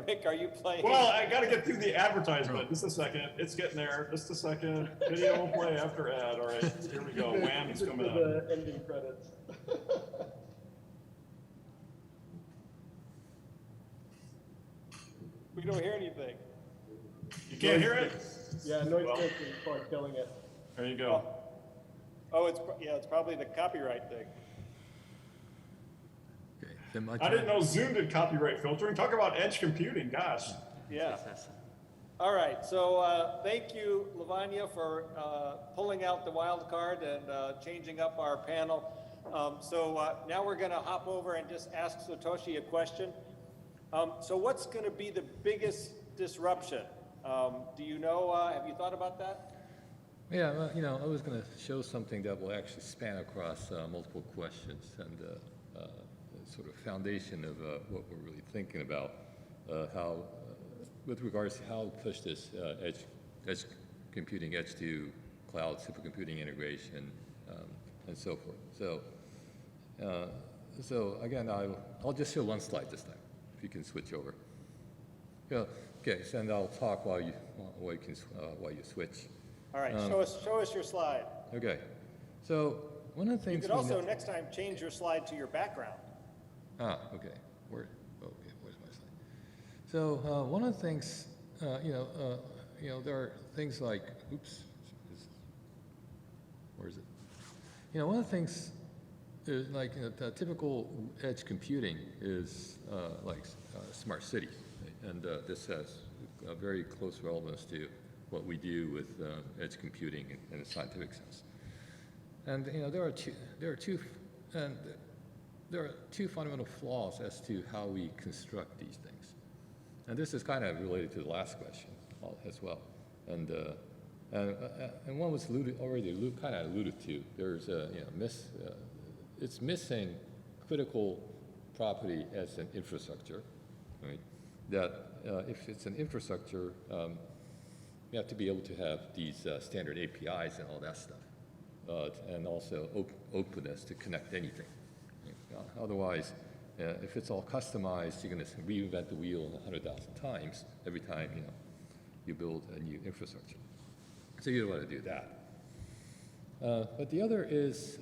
Rick, are you playing? Well, I got to get through the advertisement. Just a second. It's getting there. Just a second. Video will play after ad. All right, here we go. Wham is coming up. The ending credits. We don't hear anything. You can't hear it? Yeah, noise canceling is part killing it. There you go. Oh, it's probably the copyright thing. Okay, then my I turn. didn't know Zoom did copyright filtering. Talk about edge computing. Gosh. Yeah. All right, so thank you, Lavanya, for pulling out the wild card and changing up our panel. So now we're going to hop over and just ask Satoshi a question. So what's going to be the biggest disruption? Do you know, have you thought about that? Yeah, well, you know, I was going to show something that will actually span across multiple questions and sort of foundation of what we're really thinking about, how, with regards to how to push this edge computing, edge to cloud supercomputing integration, and so forth. So again, I'll just show one slide this time, if you can switch over. Yeah, okay, so and I'll talk while you switch. All right, show us your slide. Okay, so one of the things You could also next time change your slide to your background. Okay. Where's my slide? So one of the things, there are things like, where is it? You know, one of the things is like the typical edge computing is smart cities, and this has a very close relevance to what we do with edge computing in a scientific sense. And you know, there are two fundamental flaws as to how we construct these things. And this is kind of related to the last question as well. And one was already kind of alluded to. There's it's missing critical property as an infrastructure, right? That if it's an infrastructure, you have to be able to have these standard APIs and all that stuff, and also openness to connect anything. Otherwise, if it's all customized, you're going to reinvent the wheel 100,000 times every time you build a new infrastructure. So you don't want to do that. But the other is,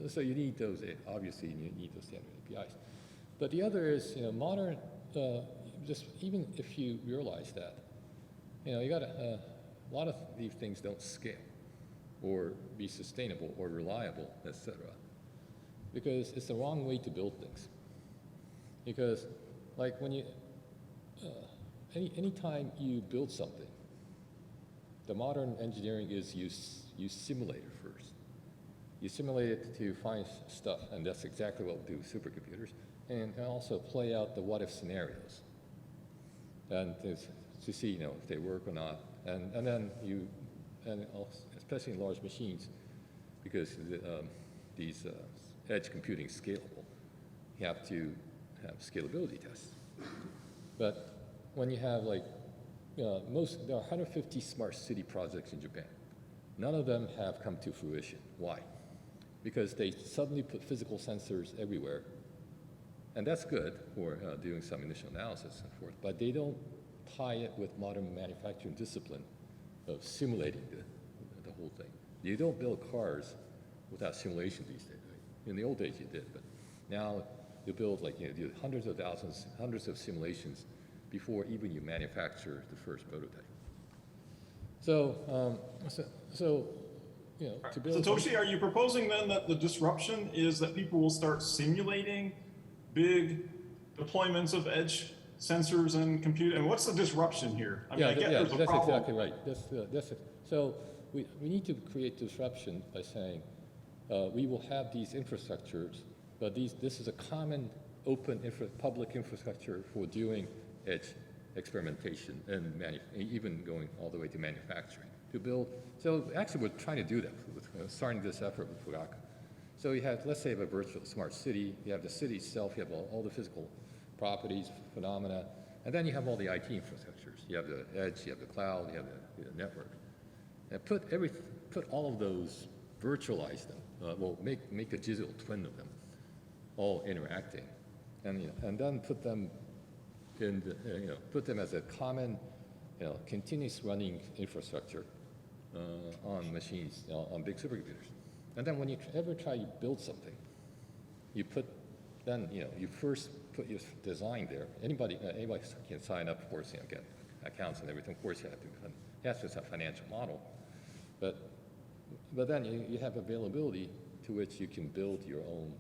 so you need those, obviously you need those standard APIs. But the other is, modern, just even if you realize that, you got a lot of these things don't scale or be sustainable or reliable, etc. Because it's the wrong way to build things. Because, like when you, anytime you build something, the modern engineering is you simulate it first. You simulate it to find stuff, and that's exactly what we do with supercomputers, and also play out the what-if scenarios, and to see if they work or not, and then especially in large machines, because these edge computing is scalable, you have to have scalability tests. But when you have there are 150 smart city projects in Japan. None of them have come to fruition. Why? Because they suddenly put physical sensors everywhere, and that's good for doing some initial analysis and so forth, but they don't tie it with modern manufacturing discipline of simulating the whole thing. You don't build cars without simulation these days. In the old days you did, but now you build do hundreds of thousands, hundreds of simulations before even you manufacture the first prototype. So, to build. Satoshi, are you proposing then that the disruption is that people will start simulating big deployments of edge sensors and compute? And what's the disruption here? I mean, I get there's a that's problem. Exactly right. That's it. So we need to create disruption by saying we will have these infrastructures, but this is a common open public infrastructure for doing edge experimentation and even going all the way to manufacturing to build. So actually, we're trying to do that with starting this effort with Fugaka. So you have, let's say, you have a virtual smart city. You have the city itself. You have all the physical properties, phenomena, And then you have all the IT infrastructures. You have the edge, you have the cloud, you have the network. And put all of those, virtualize them. Well, make a digital twin of them, all interacting, and then put them in put them as a common, continuous running infrastructure on machines, on big supercomputers. And then when you ever try to build something, you first put your design there. Anybody can sign up, of course, get accounts and everything. Of course, you have to have a financial model, but then you have availability to which you can build your own,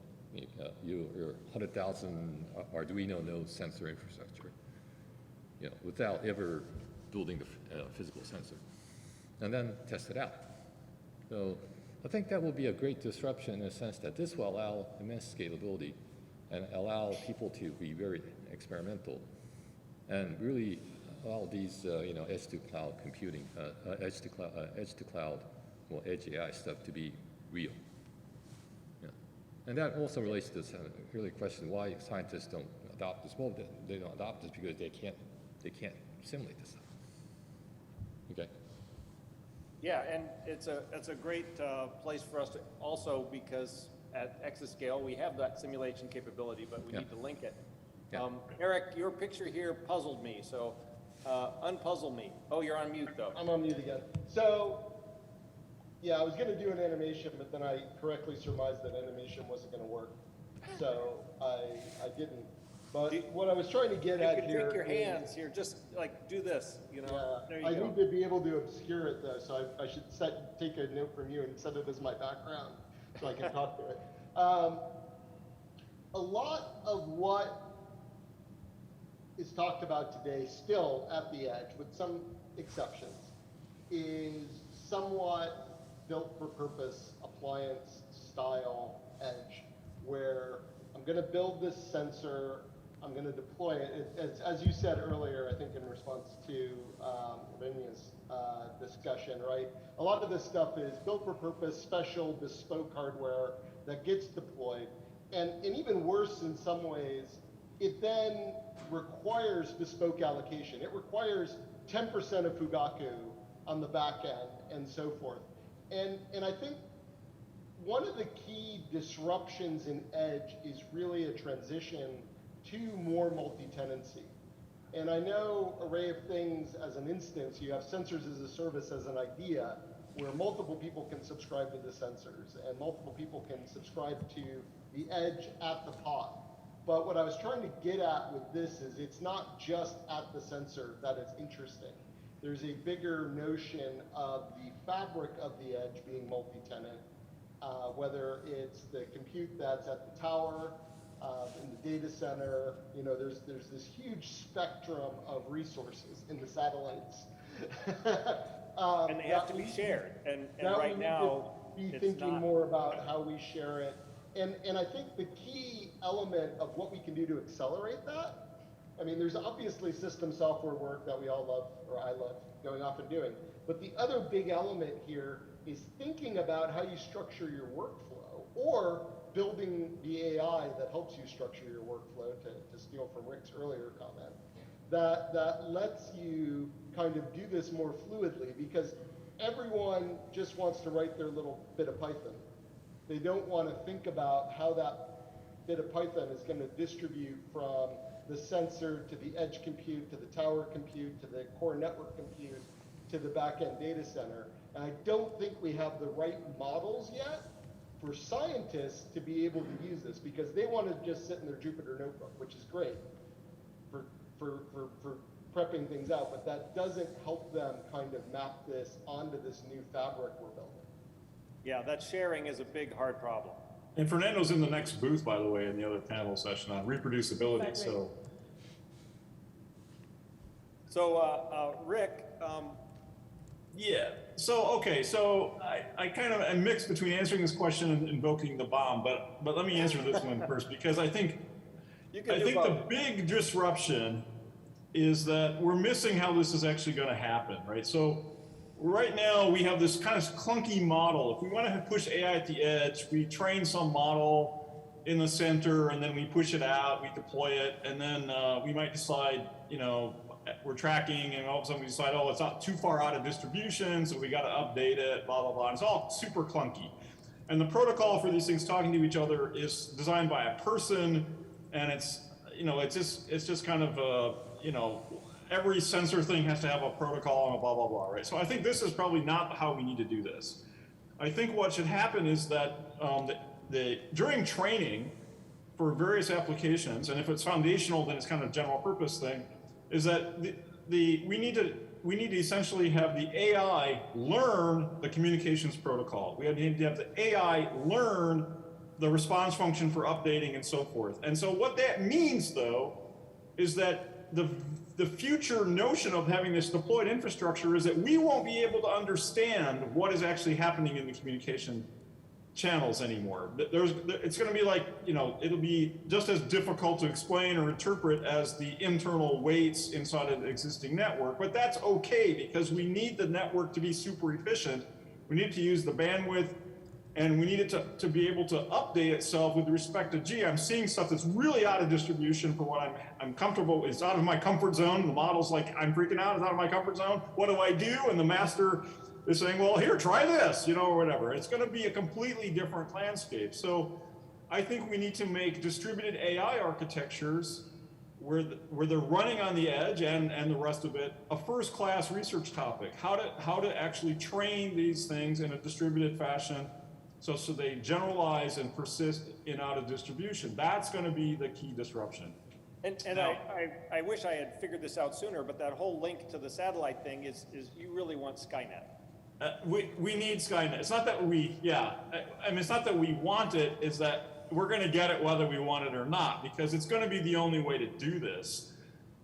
your 100,000 Arduino node sensor infrastructure, without ever building the physical sensor, and then test it out. So I think that will be a great disruption in the sense that this will allow immense scalability and allow people to be very experimental and really allow these, edge to cloud computing, edge to cloud, well, edge AI stuff to be real. Yeah. And that also relates to this really question why scientists don't adopt this. Well, they don't adopt this because they can't simulate this stuff. Okay. Yeah, and it's a great place for us to also, because at Exascale we have that simulation capability, but we need to link it. Yeah. Eric, your picture here puzzled me, so unpuzzle me. Oh, you're on mute though. I'm on mute again. So, yeah, I was going to do an animation, but then I correctly surmised that animation wasn't going to work. So I didn't. But what I was trying to get at here. You can trick your hands here, just like do this, Yeah, There I you go. need to be able to obscure it though, so I should take a note from you and set it as my background so I can talk to it. A lot of what is talked about today still at the edge, with some exceptions, is somewhat built for purpose appliance style edge, where I'm going to build this sensor, I'm going to deploy it. As you said earlier, I think in response to Renya's discussion, right? A lot of this stuff is built for purpose, special, bespoke hardware that gets deployed. And even worse in some ways, it then requires bespoke allocation. It requires 10% of Fugaku on the back end and so forth. And I think one of the key disruptions in Edge is really a transition to more multi-tenancy. And I know Array of Things as an instance, you have sensors as a service as an idea where multiple people can subscribe to the sensors and multiple people can subscribe to the edge at the pod. But what I was trying to get at with this is it's not just at the sensor that is interesting. There's a bigger notion of the fabric of the edge being multi-tenant, whether it's the compute that's at the tower, in the data center, there's this huge spectrum of resources in the satellites. And they have to be shared. And right now, be thinking more about how we share it. And I think the key element of what we can do to accelerate that, I mean, there's obviously system software work that we all love, or I love, going off and doing. But the other big element here is thinking about how you structure your workflow, or building the AI that helps you structure your workflow, to steal from Rick's earlier comment, that lets you kind of do this more fluidly, because everyone just wants to write their little bit of Python. They don't want to think about how that bit of Python is going to distribute from the sensor to the edge compute, to the tower compute, to the core network compute, to the back-end data center. And I don't think we have the right models yet for scientists to be able to use this, because they want to just sit in their Jupyter notebook, which is great for prepping things out, but that doesn't help them kind of map this onto this new fabric we're building. Yeah, that sharing is a big, hard problem. And Fernando's in the next booth, by the way, in the other panel session on reproducibility. Exactly. So Rick, yeah. So, okay. So I kind of am mixed between answering this question and invoking the bomb, but let me answer this one first, because I think the big disruption is that we're missing how this is actually going to happen, right? So right now we have this kind of clunky model. If we want to push AI at the edge, we train some model, in the center, and then we push it out, we deploy it, and then we might decide, we're tracking, and all of a sudden we decide, oh, it's not too far out of distribution, so we got to update it, blah, blah, blah. And it's all super clunky. And the protocol for these things talking to each other is designed by a person, and it's just kind of, every sensor thing has to have a protocol and a blah, blah, blah, right? So I think this is probably not how we need to do this. I think what should happen is that during training for various applications, and if it's foundational, then it's kind of a general purpose thing, is that we need to essentially have the AI learn the communications protocol. We need to have the AI learn the response function for updating and so forth. And so what that means, though, is that the future notion of having this deployed infrastructure is that we won't be able to understand what is actually happening in the communication channels anymore. It's going to be like, it'll be just as difficult to explain or interpret as the internal weights inside an existing network, but that's okay because we need the network to be super efficient. We need to use the bandwidth, and we need it to be able to update itself with respect to, gee, I'm seeing stuff that's really out of distribution for what I'm comfortable with. It's out of my comfort zone. The model's like, I'm freaking out, it's out of my comfort zone. What do I do? And the master is saying, well, here, try this, or whatever. It's going to be a completely different landscape. So I think we need to make distributed AI architectures where they're running on the edge and the rest of it a first-class research topic. How to actually train these things in a distributed fashion so they generalize and persist in out of distribution. That's going to be the key disruption. And I wish I had figured this out sooner, but that whole link to the satellite thing is you really want Skynet. We need Skynet. It's not that it's not that we want it, it's that we're going to get it whether we want it or not, because it's going to be the only way to do this.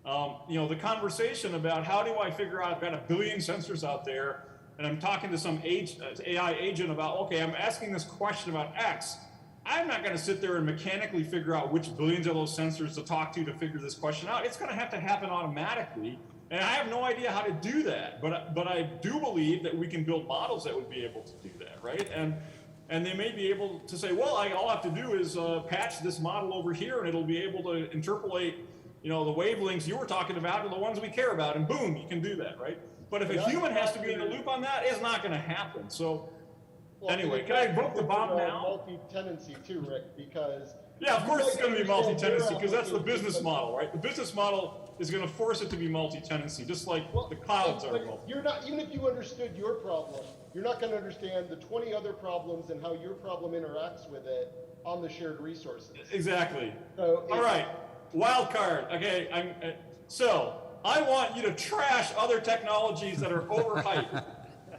The conversation about how do I figure out, I've got 1 billion sensors out there, and I'm talking to some AI agent about, okay, I'm asking this question about X. I'm not going to sit there and mechanically figure out which billions of those sensors to talk to figure this question out. It's going to have to happen automatically. And I have no idea how to do that, but I do believe that we can build models that would be able to do that, right? And they may be able to say, well, all I have to do is patch this model over here, and it'll be able to interpolate, the wavelengths you were talking about are the ones we care about, and boom, you can do that, right? But if a human has to be in the loop on that, it's not going to happen. So anyway, can I vote the bomb now? Multi-tenancy too, Rick, because yeah, of course it's going to be multi-tenancy because that's the business model, right? The business model is going to force it to be multi-tenancy, just like the clouds are. But you're not, even if you understood your problem, you're not going to understand the 20 other problems and how your problem interacts with it on the shared resources. Exactly. So all right, wild card. Okay, so I want you to trash other technologies that are overhyped,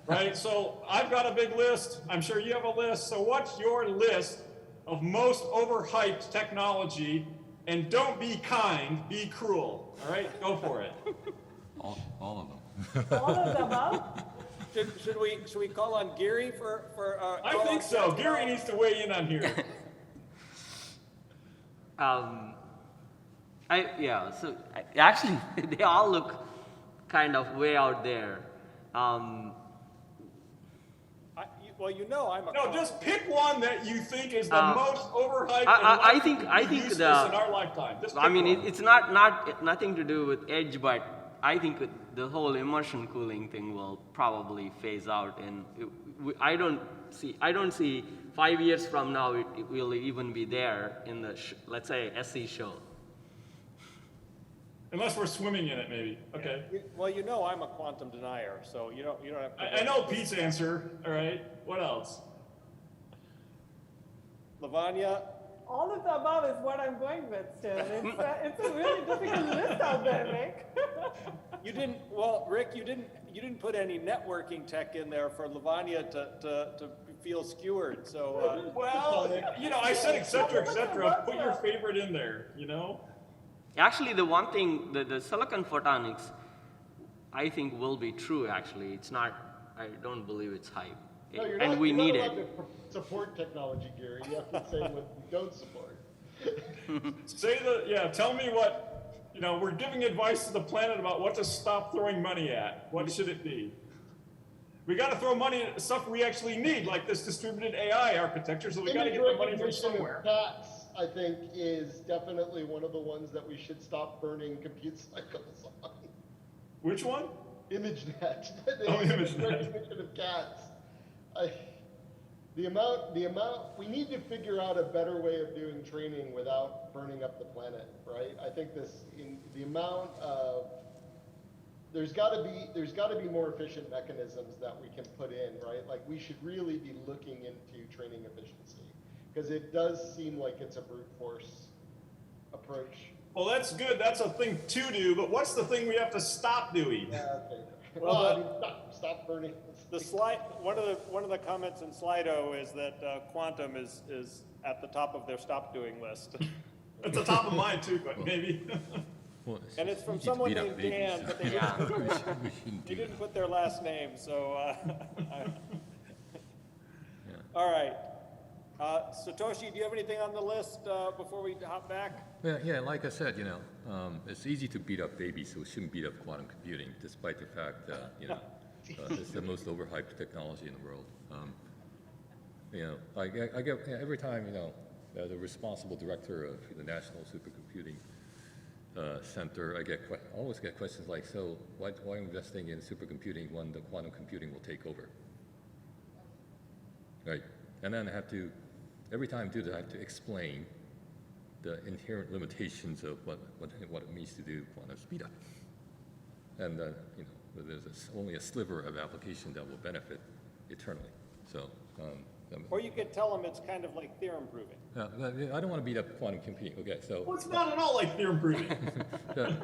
right? So I've got a big list. I'm sure you have a list. So what's your list of most overhyped technology? And don't be kind, be cruel. All right, go for it. All of them. All of the above? Should we call on Gary for I think so. Gary needs to weigh in on here. Actually, they all look kind of way out there. Well, I'm a no. Just pick one that you think is the most overhyped. I think useless in our lifetime. It's nothing to do with Edge, but I think the whole immersion cooling thing will probably phase out, and I don't see 5 years from now it will even be there in the let's say SC show. Unless we're swimming in it, maybe. Okay. Well, I'm a quantum denier, so you don't have to. I know Pete's answer. All right. What else? Lavanya? All of the above is what I'm going with still. It's a really difficult list out there, Rick. Rick, you didn't put any networking tech in there for Lavanya to feel skewered. So I said et cetera. Put your favorite in there. Actually, the one thing, the silicon photonics, I think will be true. Actually, it's not. I don't believe it's hype, No, we need it. You're not allowed to support technology, Gary. You have to say what you don't support. Tell me what, we're giving advice to the planet about what to stop throwing money at. What should it be? We got to throw money at stuff we actually need, like this distributed AI architecture, so we got to get the money from somewhere. Cats I think, is definitely one of the ones that we should stop burning compute cycles on. Which one? ImageNet. Oh, ImageNet. Recognition of cats. We need to figure out a better way of doing training without burning up the planet, right? I think there's got to be more efficient mechanisms that we can put in, right? Like we should really be looking into training efficiency because it does seem like it's a brute force approach. Well, that's good. That's a thing to do, but what's the thing we have to stop doing? Yeah, okay. Well, I mean, stop burning. The slide, one of the comments in Slido is that quantum is at the top of their stop doing list. At the top of mine too, but maybe. Well, And it's from easy to someone beat up named babies. Dan, but they Yeah. We shouldn't they do didn't that. put their last name, so. Yeah. All right. Satoshi, do you have anything on the list before we hop back? Yeah, like I said, it's easy to beat up babies, so we shouldn't beat up quantum computing, despite the fact that, it's the most overhyped technology in the world. Like I get every time, the responsible director of the National Supercomputing Center, I always get questions like, so why investing in supercomputing when the quantum computing will take over? Right, and then I have to, every time I do that, I have to explain the inherent limitations of what it means to do quantum speed up. And, there's only a sliver of application that will benefit eternally. So, Or you could tell them it's kind of like theorem proving. I don't want to beat up quantum computing. Okay, so. Well, it's not at all like theorem proving. but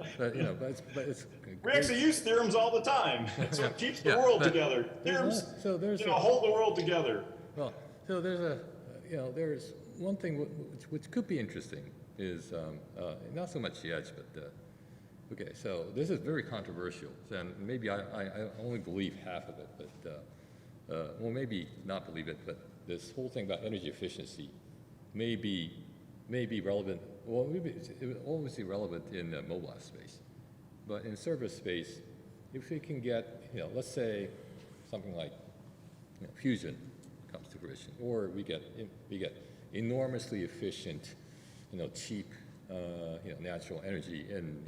it's. We actually use theorems all the time. It's what keeps the world together. Theorems, hold the world together. Well, so there's there's one thing which could be interesting is not so much the edge, but okay, so this is very controversial, and maybe I only believe half of it, but well, maybe not believe it, but this whole thing about energy efficiency may be relevant. Well, maybe it will always be relevant in mobile space, but in server space, if we can get, let's say something like fusion comes to fruition, or we get enormously efficient, cheap, natural energy in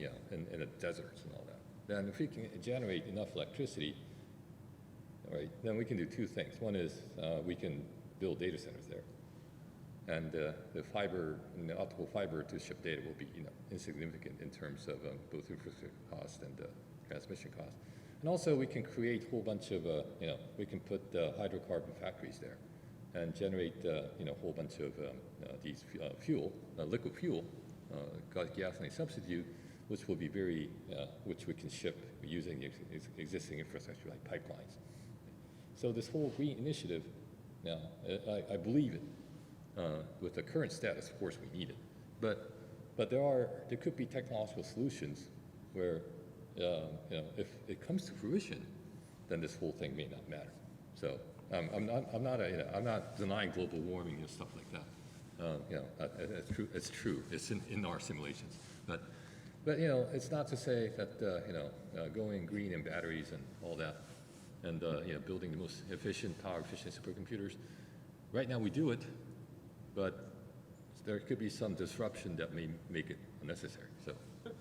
the deserts and all that. Then if we can generate enough electricity, right, then we can do two things. One is we can build data centers there, and the fiber and the optical fiber to ship data will be insignificant in terms of both infrastructure cost and transmission cost. And also we can create a whole bunch of we can put hydrocarbon factories there and generate a whole bunch of these liquid fuel, gasoline substitute, which will be which we can ship using existing infrastructure like pipelines. So this whole green initiative, now I believe it. With the current status, of course, we need it, but there could be technological solutions where if it comes to fruition, then this whole thing may not matter. So I'm not denying global warming and stuff like that. It's true. It's in our simulations. But it's not to say that going green in batteries and all that, and building the most power efficient supercomputers. Right now we do it, but there could be some disruption that may make it unnecessary. So.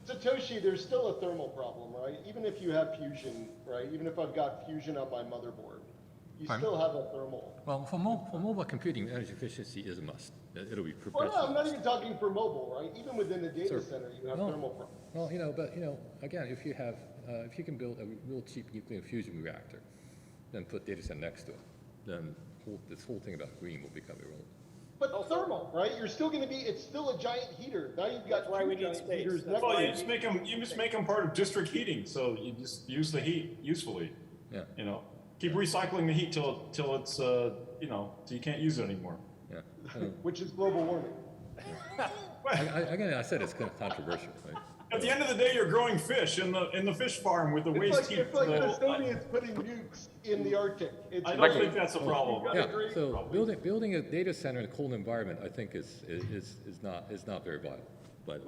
Satoshi, there's still a thermal problem, right? Even if you have fusion, right? Even if I've got fusion on my motherboard, you still have a thermal. Well, for mobile computing, energy efficiency is a must. It'll be perpetual. Well, no, I'm not even talking for mobile, right? Even within a data center, you have thermal problems. Well, again, if you can build a real cheap nuclear fusion reactor, then put data center next to it, then this whole thing about green will become irrelevant. But thermal, right? You're still going to be. It's still a giant heater. Now you've got That's why we need giant space. heaters. That's Well, you just make them part of district heating, so you just use the heat usefully. Yeah. Keep recycling the heat till it's till you can't use it anymore. Yeah. Which is global warming. Again, I said it's kind of controversial, right? At the end of the day, you're growing fish in the fish farm with the waste heat. It's like the Soviets putting nukes in the Arctic. I don't think that's a problem. Yeah. So building a data center in a cold environment, I think is not very viable. But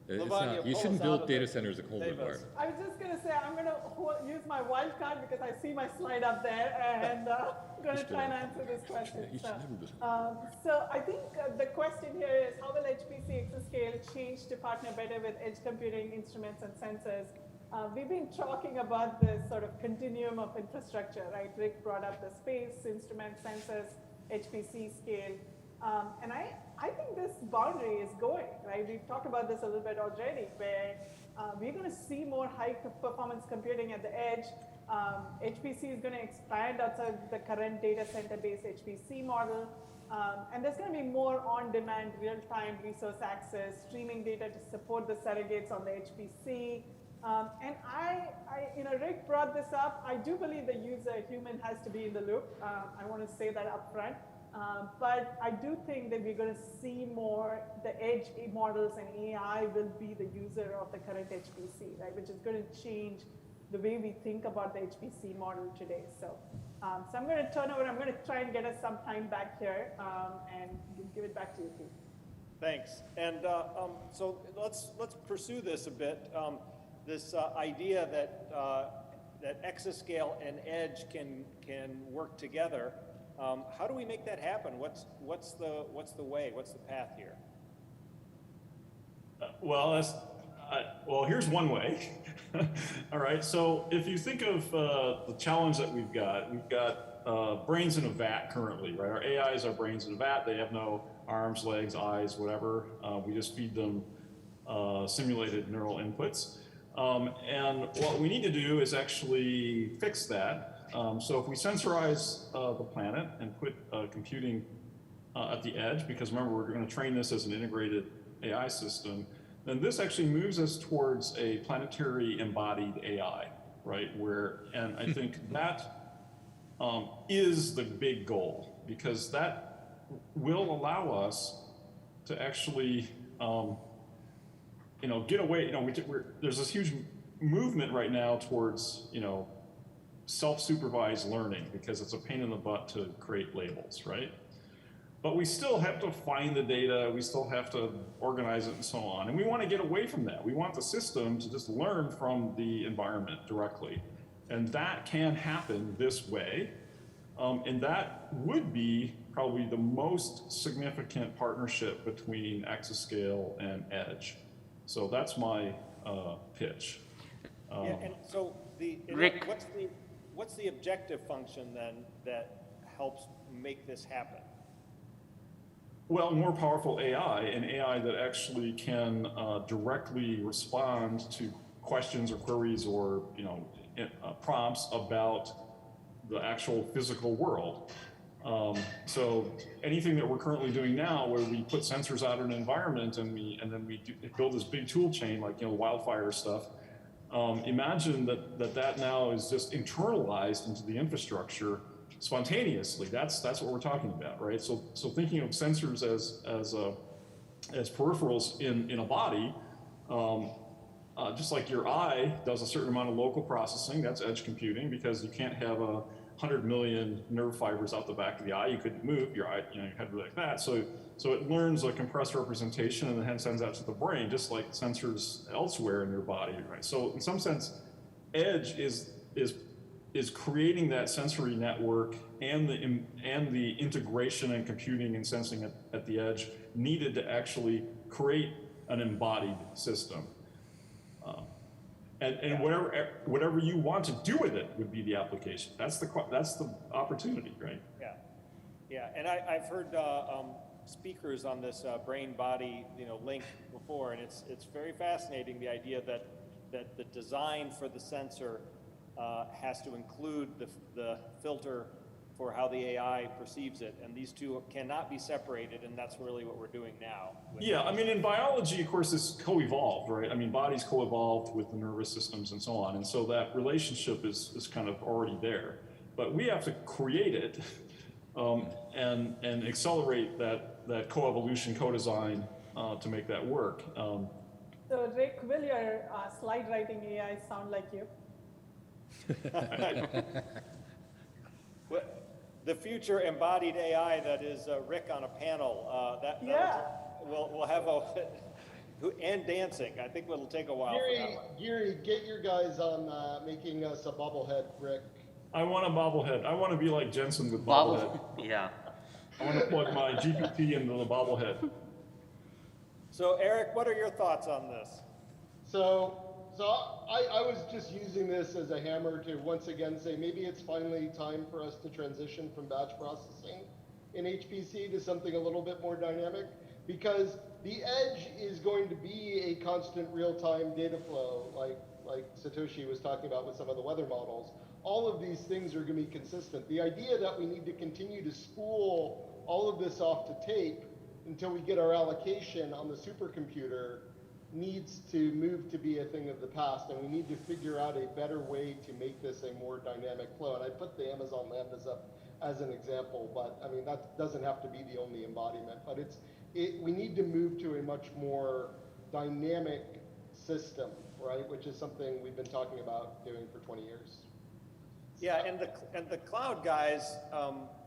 It's Lavanya, not, you pull shouldn't us out build of data the centers at cold Davis. environment. I was just going to say, I'm going to use my wild card because I see my slide up there, and I'm going to try and answer this question. You should never do So I think the question here is, how will HPC Exascale change to partner better with edge computing instruments and sensors? We've been talking about this sort of continuum of infrastructure, right? Rick brought up the space, instrument, sensors, HPC scale. And I think this boundary is going, right? We've talked about this a little bit already, where we're going to see more high performance computing at the edge. HPC is going to expand outside the current data center-based HPC model. And there's going to be more on-demand, real-time resource access, streaming data to support the surrogates on the HPC. And Rick brought this up. I do believe the user, human, has to be in the loop. I want to say that up front. But I do think that we're going to see more, the edge models and AI will be the user of the current HPC, right? Which is going to change the way we think about the HPC model today. So I'm going to turn over, I'm going to try and get us some time back here and give it back to you, Pete. Thanks. And so let's pursue this a bit. This idea that Exascale and Edge can work together. How do we make that happen? What's the way? What's the path here? Well, here's one way. All right. So if you think of the challenge that we've got brains in a vat currently, right? Our AIs are brains in a vat. They have no arms, legs, eyes, whatever. We just feed them simulated neural inputs. And what we need to do is actually fix that. So if we sensorize the planet and put computing at the edge, because remember, we're going to train this as an integrated AI system, then this actually moves us towards a planetary embodied AI, right? And I think that is the big goal, because that will allow us to actually, get away. There's this huge movement right now towards, self-supervised learning, because it's a pain in the butt to create labels, right? But we still have to find the data, we still have to organize it and so on. And we want to get away from that. We want the system to just learn from the environment directly. And that can happen this way. And that would be probably the most significant partnership between Exascale and Edge. So that's my pitch. And so Rick. what's the objective function then that helps make this happen? Well, more powerful AI, an AI that actually can directly respond to questions or queries or prompts about the actual physical world. So anything that we're currently doing now, where we put sensors out in an environment and then we build this big tool chain like wildfire stuff. Imagine that now is just internalized into the infrastructure spontaneously. That's what we're talking about, right? So thinking of sensors as peripherals in a body, just like your eye does a certain amount of local processing, that's edge computing, because you can't have 100 million nerve fibers out the back of the eye. You couldn't move your eye, your head like that. So it learns a compressed representation and then sends that to the brain, just like sensors elsewhere in your body, right? So in some sense, edge is creating that sensory network and the integration and computing and sensing at the edge needed to actually create an embodied system. And whatever you want to do with it would be the application. That's the opportunity, right? Yeah. And I've heard speakers on this brain-body link before, and it's very fascinating, the idea that the design for the sensor has to include the filter for how the AI perceives it, and these two cannot be separated, and that's really what we're doing now. Yeah, I mean, in biology, of course, it's co-evolved, right? I mean, bodies co-evolved with the nervous systems and so on, and so that relationship is kind of already there. But we have to create it and accelerate that co-evolution, co-design to make that work. So Rick, will your slide writing AI sound like you? The future embodied AI that is Rick on a panel. We'll have And dancing. I think it'll take a while for that one. Gary, get your guys on making us a bobblehead brick. I want a bobblehead. I want to be like Jensen with bobblehead. Yeah. I want to plug my GPT into the bobblehead. So Eric, what are your thoughts on this? So I was just using this as a hammer to once again say maybe it's finally time for us to transition from batch processing in HPC to something a little bit more dynamic, because the edge is going to be a constant real-time data flow, like Satoshi was talking about with some of the weather models. All of these things are going to be consistent. The idea that we need to continue to spool all of this off to tape until we get our allocation on the supercomputer needs to move to be a thing of the past, and we need to figure out a better way to make this a more dynamic flow. And I put the Amazon Lambdas up as an example, but I mean, that doesn't have to be the only embodiment, but we need to move to a much more dynamic system, right? Which is something we've been talking about doing for 20 years. Yeah, and the cloud guys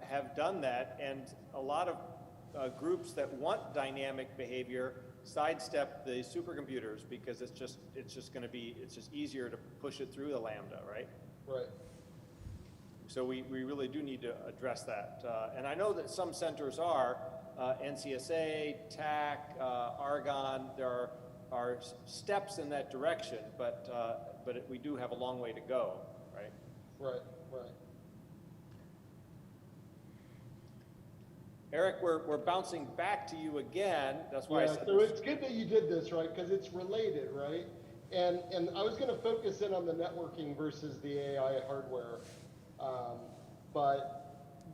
have done that, and a lot of groups that want dynamic behavior sidestep the supercomputers because it's just easier to push it through the Lambda, right? Right. So we really do need to address that. And I know that some centers are, NCSA, TAC, Argonne, there are steps in that direction, but we do have a long way to go, right? Right, right. Eric, we're bouncing back to you again. That's why I said so it's good that you did this, right? Because it's related, right? And I was going to focus in on the networking versus the AI hardware. But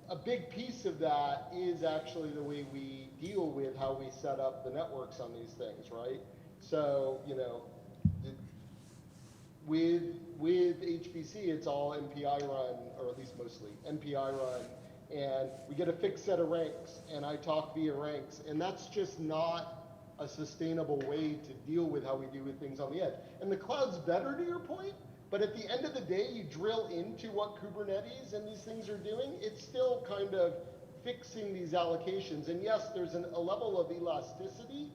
a big piece of that is actually the way we deal with how we set up the networks on these things, right? So, you know, with HPC, it's all MPI run, or at least mostly MPI run, and we get a fixed set of ranks, and I talk via ranks, and that's just not a sustainable way to deal with how we do with things on the edge. And the cloud's better, to your point, but at the end of the day, you drill into what Kubernetes and these things are doing, it's still kind of fixing these allocations. And yes, there's a level of elasticity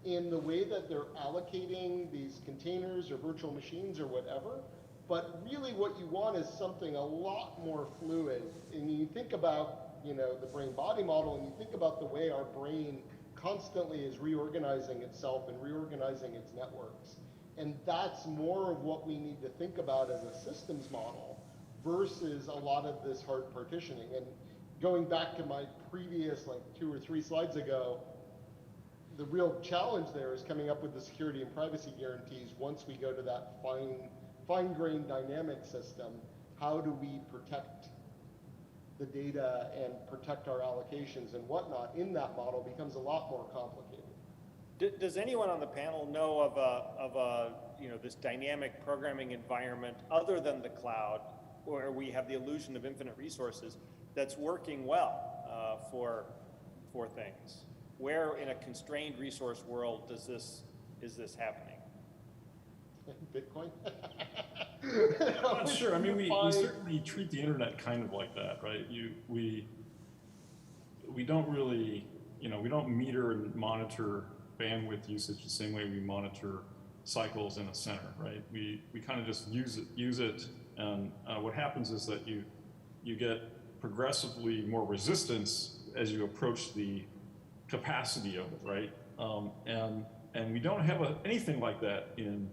in the way that they're allocating these containers or virtual machines or whatever. But really what you want is something a lot more fluid. And you think about, you know, the brain-body model, and you think about the way our brain constantly is reorganizing itself and reorganizing its networks. And that's more of what we need to think about as a systems model versus a lot of this hard partitioning. And going back to my previous, like 2 or 3 slides ago, the real challenge there is coming up with the security and privacy guarantees once we go to that fine-grained dynamic system. How do we protect the data and protect our allocations and whatnot in that model becomes a lot more complicated. Does anyone on the panel know of a this dynamic programming environment other than the cloud, where we have the illusion of infinite resources, that's working well for things? Where in a constrained resource world is this happening? Bitcoin? I'm not sure. I mean, we certainly treat the internet kind of like that, right? We don't really, we don't meter and monitor bandwidth usage the same way we monitor cycles in a center, right? We kind of just use it, and what happens is that you get progressively more resistance as you approach the capacity of it, right? And we don't have anything like that in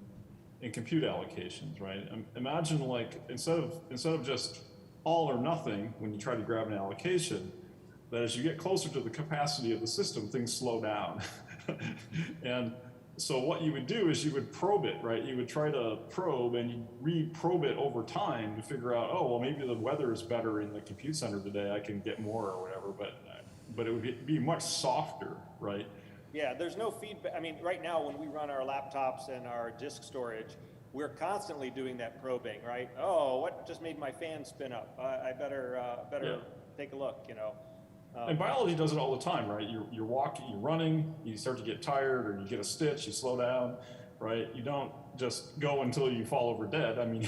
compute allocations, right? Imagine, like, instead of just all or nothing when you try to grab an allocation, that as you get closer to the capacity of the system, things slow down. And so what you would do is you would probe it, right? You would try to probe and you re-probe it over time to figure out, oh, well, maybe the weather is better in the compute center today, I can get more or whatever, but it would be much softer, right? Yeah, there's no feedback. I mean, right now when we run our laptops and our disk storage, we're constantly doing that probing, right? Oh, what just made my fan spin up? I better take a look, And biology does it all the time, right? You're walking, you're running, you start to get tired, or you get a stitch, you slow down, right? You don't just go until you fall over dead. I mean,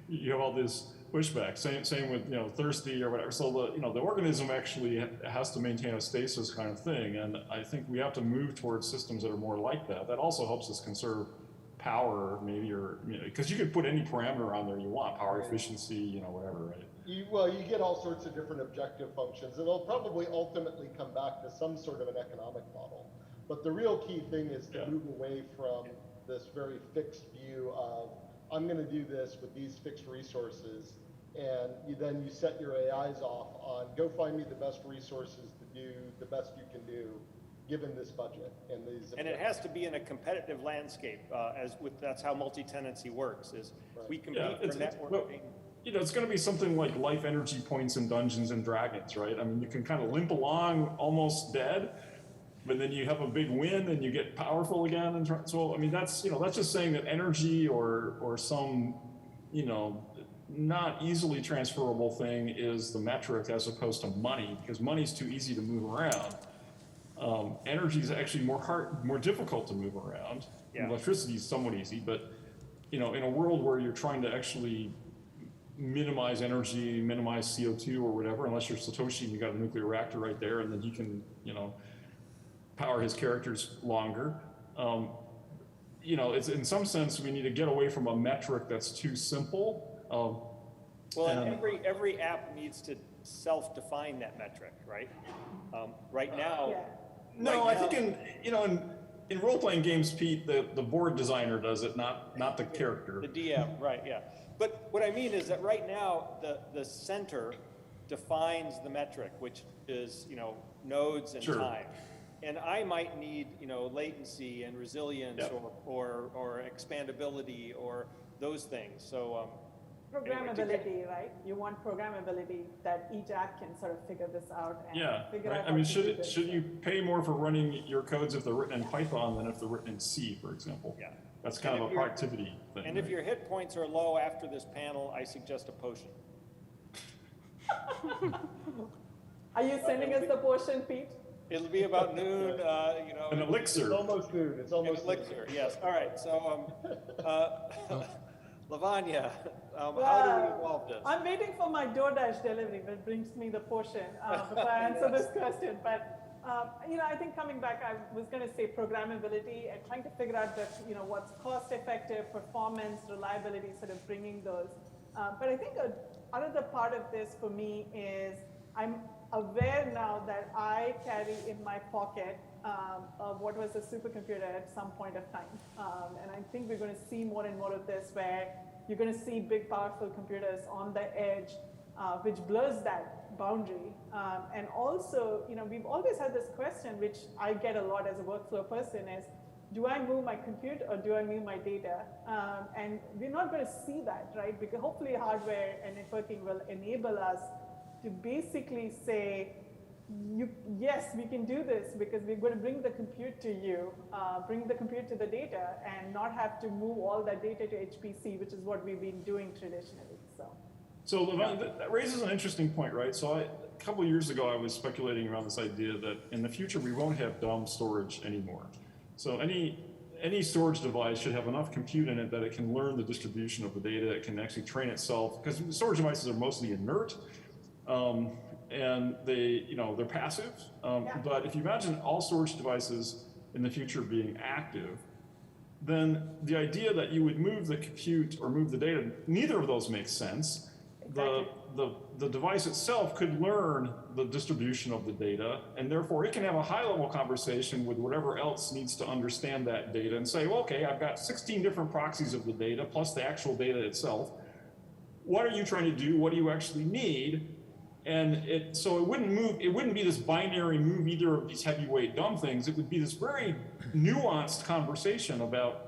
you have all this pushback. Same with, you know, thirsty or whatever. So the, you know, the organism actually has to maintain a stasis kind of thing. And I think we have to move towards systems that are more like that. That also helps us conserve power, maybe, or, you know, because you could put any parameter on there you want, power efficiency, you know, whatever, right? Well, you get all sorts of different objective functions, and they'll probably ultimately come back to some sort of an economic model. But the real key thing is to move away from this very fixed view of, I'm going to do this with these fixed resources, and then you set your AIs off on, go find me the best resources to do the best you can do, given this budget and these. And it has to be in a competitive landscape, that's how multi-tenancy works, is we compete for networking. You know, it's going to be something like life energy points in Dungeons and Dragons, right? I mean, you can kind of limp along almost dead, but then you have a big win and you get powerful again. And so, I mean, that's, you know, that's just saying that energy or some, you know, not easily transferable thing is the metric as opposed to money, because money's too easy to move around. Energy is actually more difficult to move around. Yeah. Electricity is somewhat easy, but, you know, in a world where you're trying to actually minimize energy, minimize CO2 or whatever, unless you're Satoshi and you got a nuclear reactor right there, and then he can, you know, power his characters longer. You know, it's in some sense we need to get away from a metric that's too simple. Well, and every app needs to self-define that metric, right? Right now. Yeah. No, I think in role-playing games, Pete, the board designer does it, not the character. The DM, right? Yeah. But what I mean is that right now the center defines the metric, which is, you know, nodes and time. And I might need, you know, latency and resilience or expandability or those things. So programmability, right? You want programmability that each app can sort of figure this out and figure out. I mean, should you pay more for running your codes if they're written in Python than if they're written in C, for example? Yeah. That's kind of a productivity thing. And if your hit points are low after this panel, I suggest a potion. Are you sending us the potion, Pete? It'll be about noon, you know. An elixir. It's almost noon. It's almost an elixir, yes. All right, so Lavanya, how do we evolve this? I'm waiting for my DoorDash delivery that brings me the potion before I answer this question. But you know, I think coming back, I was going to say programmability and trying to figure out that, you know, what's cost effective, performance, reliability, sort of bringing those. But I think another part of this for me is I'm aware now that I carry in my pocket what was a supercomputer at some point of time. And I think we're going to see more and more of this where you're going to see big, powerful computers on the edge, which blurs that boundary. And also, you know, we've always had this question, which I get a lot as a workflow person, is, do I move my compute or do I move my data? And we're not going to see that, right? Because hopefully hardware and networking will enable us to basically say, yes, we can do this because we're going to bring the compute to you, bring the compute to the data, and not have to move all that data to HPC, which is what we've been doing traditionally. So that raises an interesting point, right? So a couple of years ago, I was speculating around this idea that in the future, we won't have dumb storage anymore. So any storage device should have enough compute in it that it can learn the distribution of the data. It can actually train itself, because storage devices are mostly inert. And they're passive. But if you imagine all storage devices in the future being active, then the idea that you would move the compute or move the data, neither of those makes sense. Exactly. The device itself could learn the distribution of the data, and therefore it can have a high-level conversation with whatever else needs to understand that data and say, well, okay, I've got 16 different proxies of the data plus the actual data itself. What are you trying to do? What do you actually need? And so it wouldn't be this binary move either of these heavyweight dumb things. It would be this very nuanced conversation about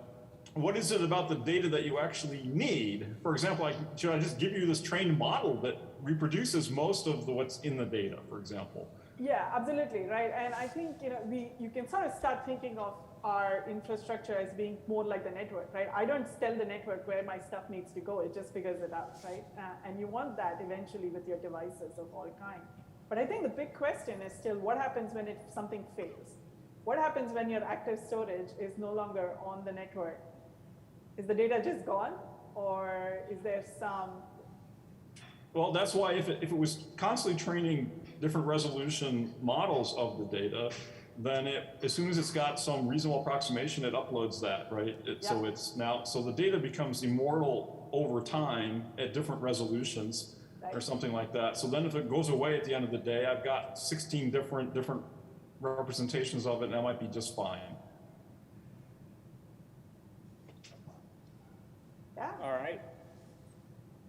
what is it about the data that you actually need. For example, should I just give you this trained model that reproduces most of what's in the data, for example? Yeah, absolutely, right. And I think, you know, you can sort of start thinking of our infrastructure as being more like the network, right? I don't tell the network where my stuff needs to go. It just figures it out, right? And you want that eventually with your devices of all kind. But I think the big question is still, what happens when something fails? What happens when your active storage is no longer on the network? Is the data just gone? or is there some? Well, that's why if it was constantly training different resolution models of the data, then as soon as it's got some reasonable approximation, it uploads that, right? So so the data becomes immortal over time at different resolutions or something like that. So then if it goes away at the end of the day, I've got 16 different representations of it, and that might be just fine. Yeah. All right.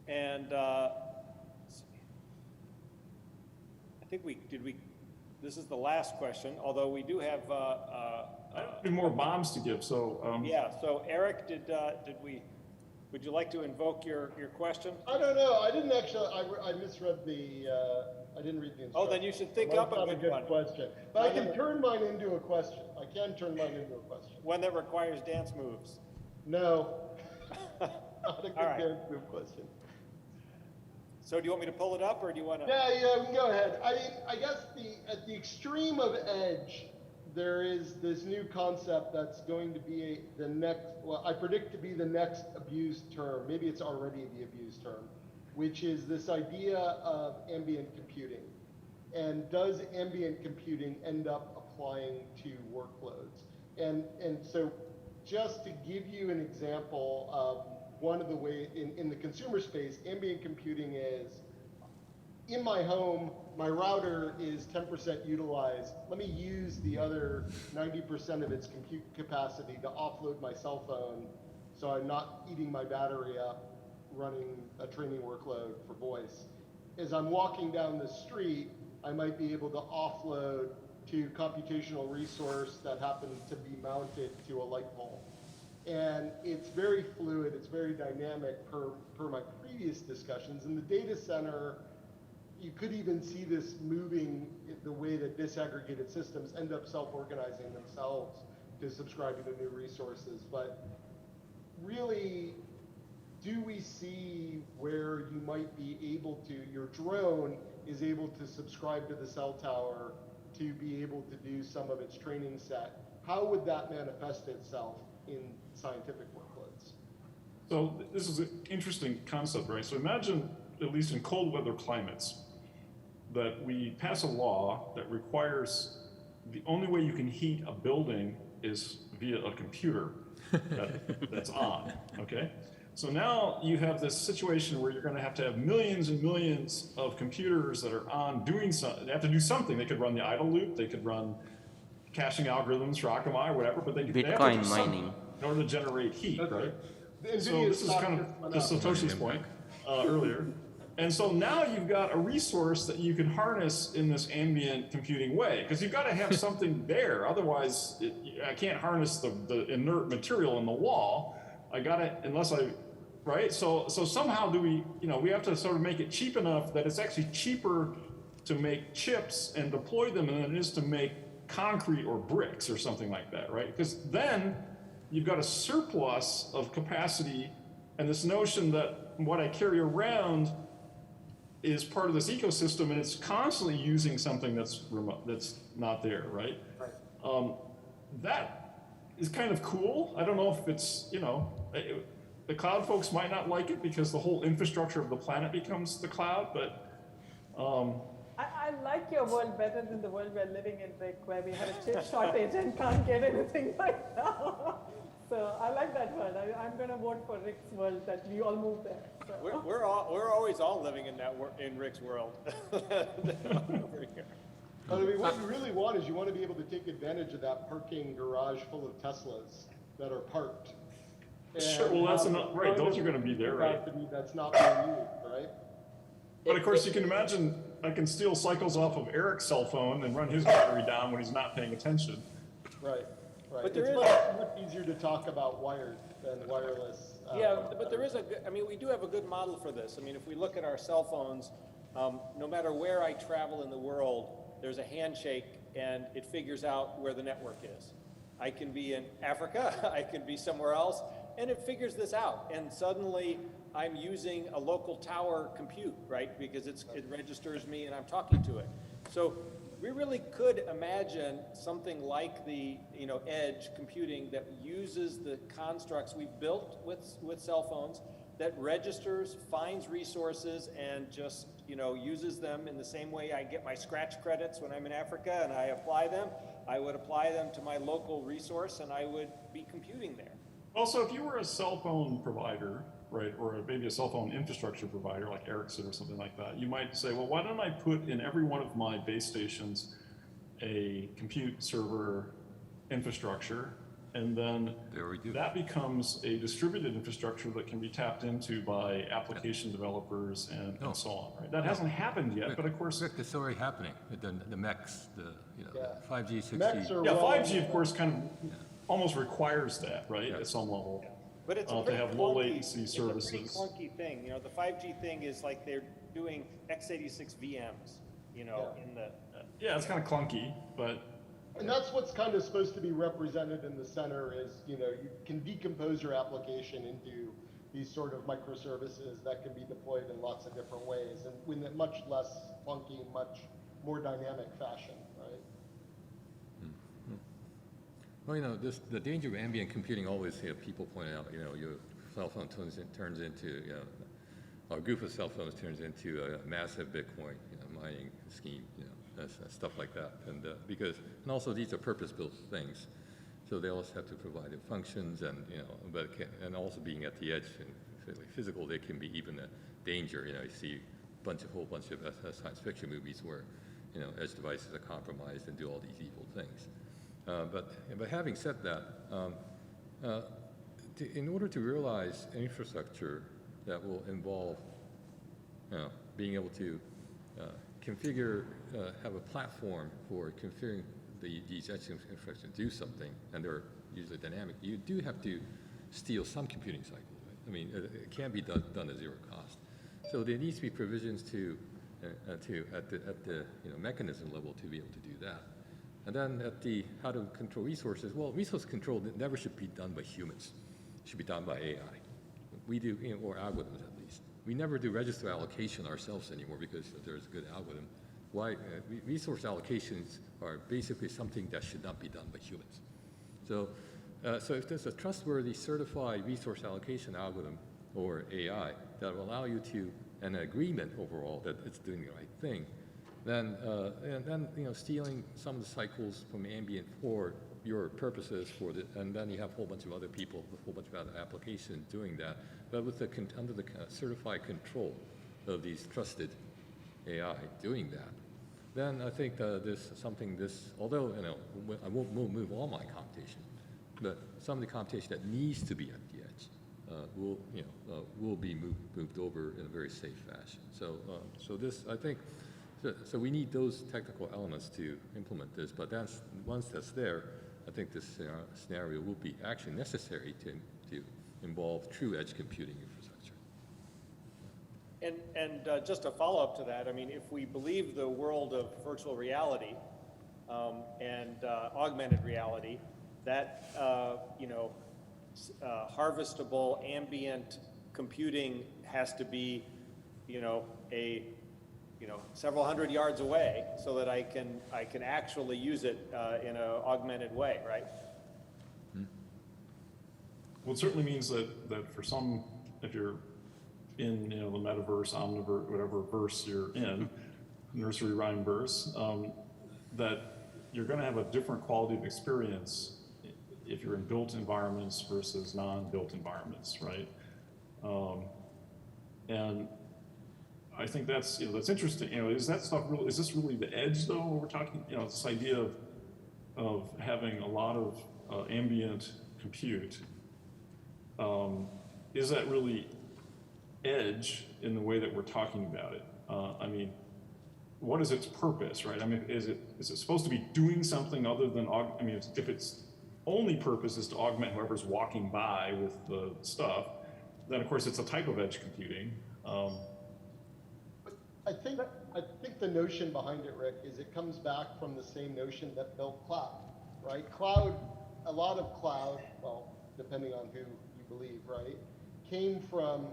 And I think this is the last question, although we do have more bombs to give, so. Yeah, so Eric, would you like to invoke your question? I don't know. I didn't actually. I misread the. I didn't read the instructions. Oh, then you should think up a good one. Question. But I can turn mine into a question. I can turn mine into a question. One that requires dance moves. No. Not a good dance move question. So do you want me to pull it up, or do you want to? Yeah, we can go ahead. I guess at the extreme of edge, there is this new concept that's going to be the next, well, I predict to be the next abused term. Maybe it's already the abused term, which is this idea of ambient computing. And does ambient computing end up applying to workloads? And so just to give you an example of one of the ways in the consumer space, ambient computing is, in my home, my router is 10% utilized. Let me use the other 90% of its compute capacity to offload my cell phone so I'm not eating my battery up running a training workload for voice. As I'm walking down the street, I might be able to offload to computational resource that happens to be mounted to a light pole. And it's very fluid, it's very dynamic per my previous discussions. In the data center, you could even see this moving the way that disaggregated systems end up self-organizing themselves to subscribing to new resources. But really, do we see where you might be able to, your drone is able to subscribe to the cell tower to be able to do some of its training set? How would that manifest itself in scientific workloads? So this is an interesting concept, right? So imagine, at least in cold weather climates, that we pass a law that requires the only way you can heat a building is via a computer that's on, okay? So now you have this situation where you're going to have millions and millions of computers that are on doing something. They have to do something. They could run the idle loop. They could run caching algorithms for Akamai or whatever, but they have to do Bitcoin mining something in order to generate heat, right? So this is kind of to Satoshi's point earlier. And so now you've got a resource that you can harness in this ambient computing way, because you've got to have something there. Otherwise, I can't harness the inert material in the wall. I got to, right? So somehow we have to sort of make it cheap enough that it's actually cheaper to make chips and deploy them than it is to make concrete or bricks or something like that, right? Because then you've got a surplus of capacity, and this notion that what I carry around is part of this ecosystem, and it's constantly using something that's remote, that's not there, right? That is kind of cool. I don't know if it's, the cloud folks might not like it because the whole infrastructure of the planet becomes the cloud, but I like your world better than the world we're living in, Rick, where we have a chip shortage and can't get anything right now. So I like that world. I'm going to vote for Rick's world, that we all move there. So. We're always all living in Rick's world. Over here. I mean, what you really want is you want to be able to take advantage of that parking garage full of Teslas that are parked. Sure, well, that's right. Those are going to be there, right? That's not being used, right? But of course, you can imagine I can steal cycles off of Eric's cell phone and run his battery down when he's not paying attention. Right. Right. But it's much easier to talk about wired than wireless. Yeah, but there is we do have a good model for this. I mean, if we look at our cell phones, no matter where I travel in the world, there's a handshake and it figures out where the network is. I can be in Africa, I can be somewhere else, and it figures this out. And suddenly I'm using a local tower compute, right? Because it registers me and I'm talking to it. So we really could imagine something like the edge computing that uses the constructs we've built with cell phones that registers, finds resources, and just, you know, uses them in the same way I get my scratch credits when I'm in Africa and I apply them. I would apply them to my local resource and I would be computing there. Also, if you were a cell phone provider, right, or maybe a cell phone infrastructure provider like Ericsson or something like that, you might say, well, why don't I put in every one of my base stations a compute server infrastructure, and then that becomes a distributed infrastructure that can be tapped into by application developers and so on, right? That hasn't happened yet, but of course... Rick, it's already happening. The MECs, the 5G, 6G. Yeah, 5G, of course, kind of almost requires that, right, at some level. Yeah. But it's to have low latency services. It's a pretty clunky thing. You know, the 5G thing is like they're doing x86 VMs, you know, in the... Yeah, it's kind of clunky, but... And that's what's kind of supposed to be represented in the center is, you know, you can decompose your application into these sort of microservices that can be deployed in lots of different ways and in a much less funky, much more dynamic fashion, right? Mm-hmm. Well, you know, the danger of ambient computing always, you know, people point out, you know, your cell phone turns into, you know, a group of cell phones turns into a massive Bitcoin, you know, mining scheme, you know. Stuff like that, and and also these are purpose-built things, so they also have to provide the functions, and you know, and also being at the edge and physical, they can be even a danger. You know, you see a whole bunch of science fiction movies where, you know, edge devices are compromised and do all these evil things. But having said that, in order to realize an infrastructure that will involve, you know, being able to configure, have a platform for configuring these edge infrastructures to do something, and they're usually dynamic, you do have to steal some computing cycle. Right? I mean, it can't be done at zero cost. So there needs to be provisions at the you know, mechanism level to be able to do that. And then at the how to control resources, well, resource control never should be done by humans. It should be done by AI. We do, you know, or algorithms at least. We never do register allocation ourselves anymore because there's a good algorithm. Why? Resource allocations are basically something that should not be done by humans. So, so if there's a trustworthy, certified resource allocation algorithm or AI that will allow you to, an agreement overall that it's doing the right thing, then, and then, you know, stealing some of the cycles from ambient for your purposes and then you have a whole bunch of other people, a whole bunch of other applications doing that, but with under the certified control of these trusted AI doing that, then I think although, you know, I won't move all my computation, but some of the computation that needs to be at the edge will be moved over in a very safe fashion. So, I think, so we need those technical elements to implement this, but once that's there, I think this scenario will be actually necessary to involve true edge computing infrastructure. And just a follow-up to that, I mean, if we believe the world of virtual reality and augmented reality, that you know, harvestable ambient computing has to be, you know, several hundred yards away, so that I can actually use it in an augmented way, right? Well, it certainly means that for some, if you're in, you know, the metaverse, omniverse, whatever verse you're in, nursery rhyme verse, that you're going to have a different quality of experience if you're in built environments versus non-built environments, right? And I think that's, you know, that's interesting. You know, is that stuff really, is this really the edge though? When we're talking, you know, this idea of having a lot of ambient compute. Is that really edge in the way that we're talking about it? I mean, what is its purpose, right? I mean, is it supposed to be doing something other than, I mean, if its only purpose is to augment whoever's walking by with the stuff, then of course it's a type of edge computing. I think the notion behind it, Rick, is it comes back from the same notion that built cloud, right? A lot of cloud, well, depending on who you believe, right, came from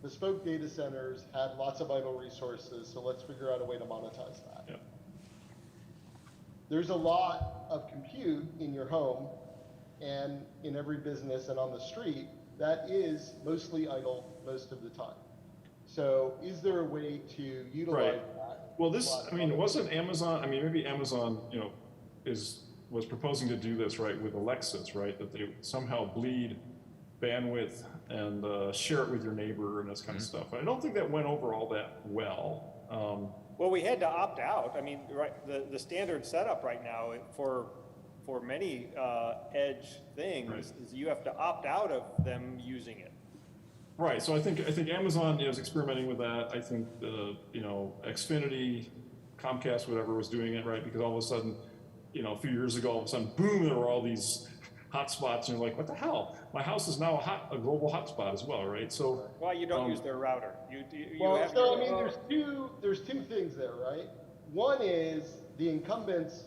bespoke data centers, had lots of idle resources, so let's figure out a way to monetize that. Yeah. There's a lot of compute in your home and in every business and on the street, that is mostly idle most of the time. So is there a way to utilize that? Well, I mean, wasn't Amazon, I mean, maybe Amazon, you know, was proposing to do this, right, with Alexas, right, that they somehow bleed bandwidth and share it with your neighbor and this kind of stuff. I don't think that went over all that well. Well, we had to opt out. I mean, right, the standard setup right now for many edge things is you have to opt out of them using it. Right. So I think Amazon is experimenting with that. I think you know, Xfinity, Comcast, whatever, was doing it, right, because all of a sudden, you know, a few years ago, all of a sudden, boom, there were all these hotspots, and you're like, what the hell? My house is now a global hotspot as well, right? So why you don't use their router? Well, so I mean, there's two things there, right? One is the incumbents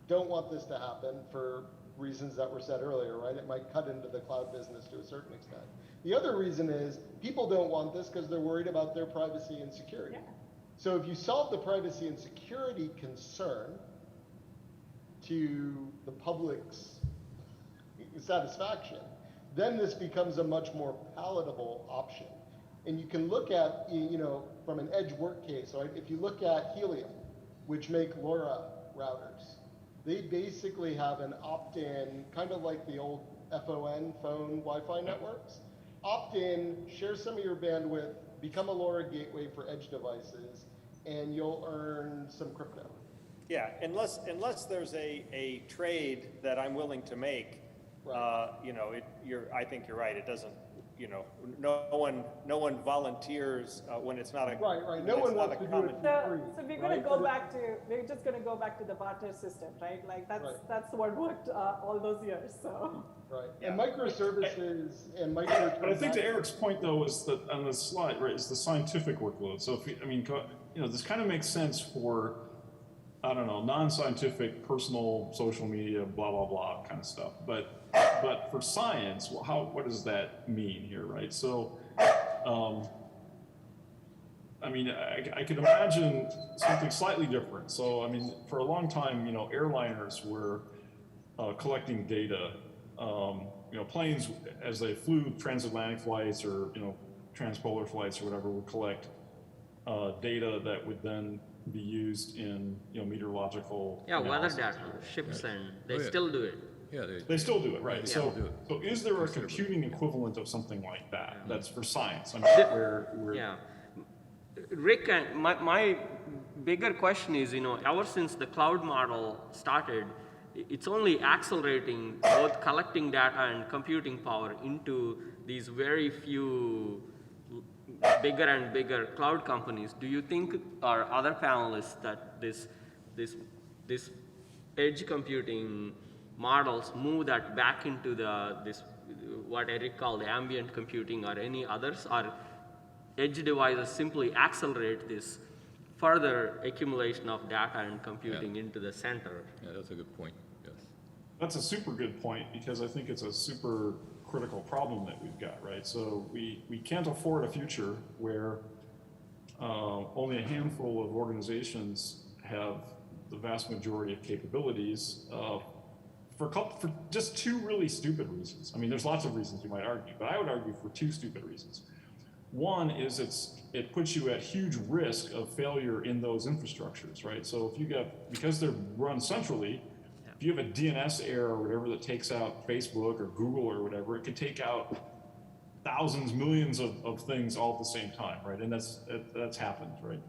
don't want this to happen for reasons that were said earlier, right? It might cut into the cloud business to a certain extent. The other reason is people don't want this because they're worried about their privacy and security. Yeah. So if you solve the privacy and security concern to the public's satisfaction, then this becomes a much more palatable option. And you can look at, you know, from an edge work case, right? If you look at Helium, which make LoRa routers, they basically have an opt-in, kind of like the old phone Wi-Fi networks. Opt-in, share some of your bandwidth, become a LoRa gateway for edge devices, and you'll earn some crypto. Yeah, unless there's a trade that I'm willing to make, right. You know, I think you're right. It doesn't, you know, no one volunteers when it's not a right. No one wants to do it for free. So we're going to go back to the barter system, right? Like that's what worked all those years. So. Right. Yeah. And microservices and microservices. But I think to Eric's point, though, is that on the slide, right, is the scientific workload. So if I mean, you know, this kind of makes sense for, I don't know, non-scientific, personal, social media, blah blah blah kind of stuff. But for science, well, what does that mean here, right? So, I mean, I could imagine something slightly different. So, I mean, for a long time, you know, airliners were collecting data. You know, planes, as they flew transatlantic flights or, you know, transpolar flights or whatever, would collect data that would then be used in, you know, meteorological weather data, ships, and they still do it. Yeah, they still do it, right? Yeah, so is there a computing equivalent of something like that? That's for science. I mean, where Rick, and my bigger question is, you know, ever since the cloud model started, it's only accelerating both collecting data and computing power into these very few bigger and bigger cloud companies. Do you think, or other panelists, that this edge computing models move that back into this what Eric called ambient computing or any others, or edge devices simply accelerate this further accumulation of data and computing into the center? Yeah, that's a good point. Yes. That's a super good point, because I think it's a super critical problem that we've got, right? So we can't afford a future where only a handful of organizations have the vast majority of capabilities for just two really stupid reasons. I mean, there's lots of reasons you might argue, but I would argue for two stupid reasons. One is it puts you at huge risk of failure in those infrastructures, right? So if you because they're run centrally, if you have a DNS error or whatever that takes out Facebook or Google or whatever, it could take out thousands, millions of things all at the same time, right? And that's happened, right?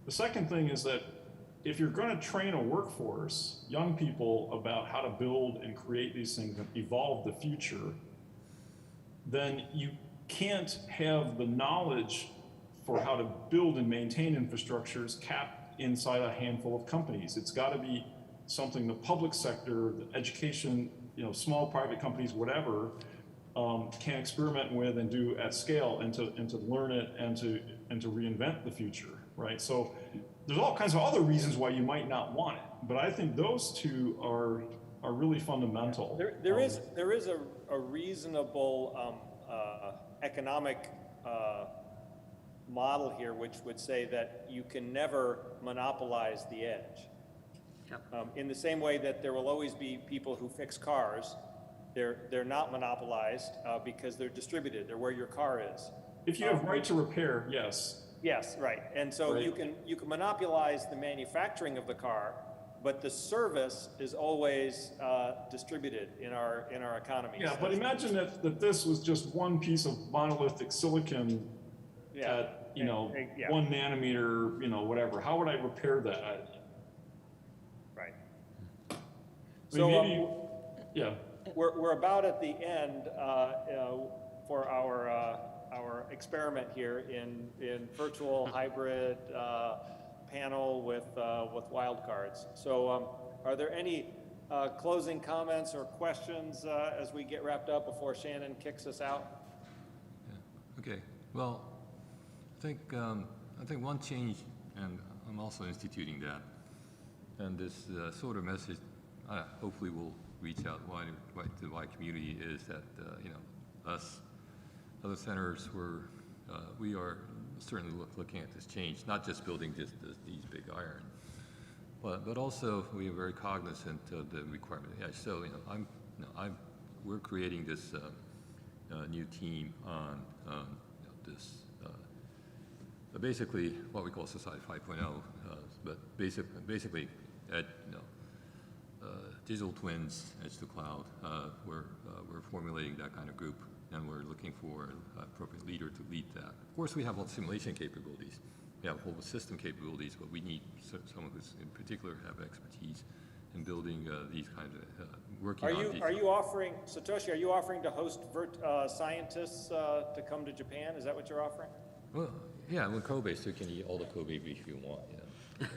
The second thing is that if you're going to train a workforce, young people, about how to build and create these things and evolve the future, then you can't have the knowledge for how to build and maintain infrastructures capped inside a handful of companies. It's got to be something the public sector, the education, you know, small private companies, whatever, can experiment with and do at scale, and to learn it and to reinvent the future, right? So there's all kinds of other reasons why you might not want it, but I think those two are really fundamental. There is a reasonable economic model here, which would say that you can never monopolize the edge. Yep. In the same way that there will always be people who fix cars, They're not monopolized because they're distributed. They're where your car is. If you have right to repair, yes. Yes, right. And so Right. you can monopolize the manufacturing of the car, but the service is always distributed in our economy. Yeah, but imagine that this was just one piece of monolithic silicon Yeah. at, you know, Yeah. 1 nanometer, you know, whatever. How would I repair that? Right. I So mean, maybe, yeah. we're about at the end for our experiment here in virtual hybrid panel with wildcards. So are there any closing comments or questions as we get wrapped up before Shannon kicks us out? Yeah. Okay. Well, I think one change, and I'm also instituting that, and this sort of message hopefully will reach out to the wide community, is that you know, us, other centers, we are certainly looking at this change, not just building just these big iron, but also we are very cognizant of the requirement. Yeah, so you know, we're creating this new team on you know, this basically what we call Society 5.0, but basically digital twins, edge to cloud. We're formulating that kind of group, and we're looking for an appropriate leader to lead that. Of course, we have all simulation capabilities. We have whole system capabilities, but we need someone who's in particular have expertise in building these kinds of working on these. Are you offering, Satoshi? Are you offering to host scientists to come to Japan? Is that what you're offering? Well, yeah, with Kobe, so you can eat all the Kobe beef you want, you know,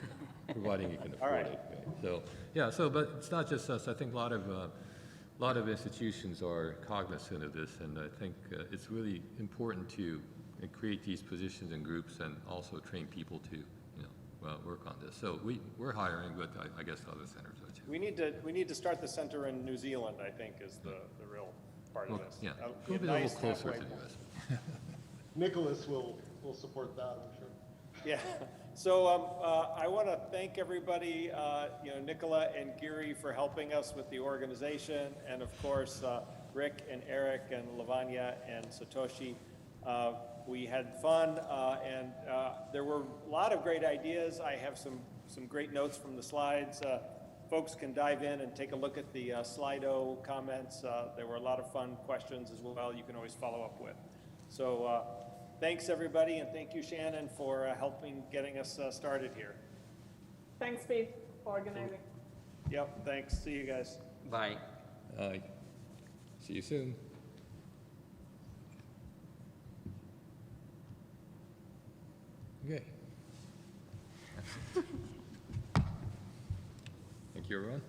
providing you can afford right. it. Right? So, yeah, but it's not just us. I think a lot of institutions are cognizant of this, and I think it's really important to create these positions and groups, and also train people to, you know, work on this. So we're hiring, but I guess other centers are too. We need to start the center in New Zealand, I think, is the real part of this. Yeah, Be Kobe a little nice closer to halfway the point. U.S. Nicholas will support that, I'm sure. Yeah. So I want to thank everybody, you know, Nicola and Giri for helping us with the organization, and of course Rick and Eric and Lavanya and Satoshi. We had fun, and there were a lot of great ideas. I have some great notes from the slides. Folks can dive in and take a look at the Slido comments. There were a lot of fun questions as well you can always follow up with. So thanks everybody, and thank you, Shannon, for helping getting us started here. Thanks, Pete, for organizing. Yep, thanks. See you guys. Bye. See you soon. Okay. Thank you, everyone.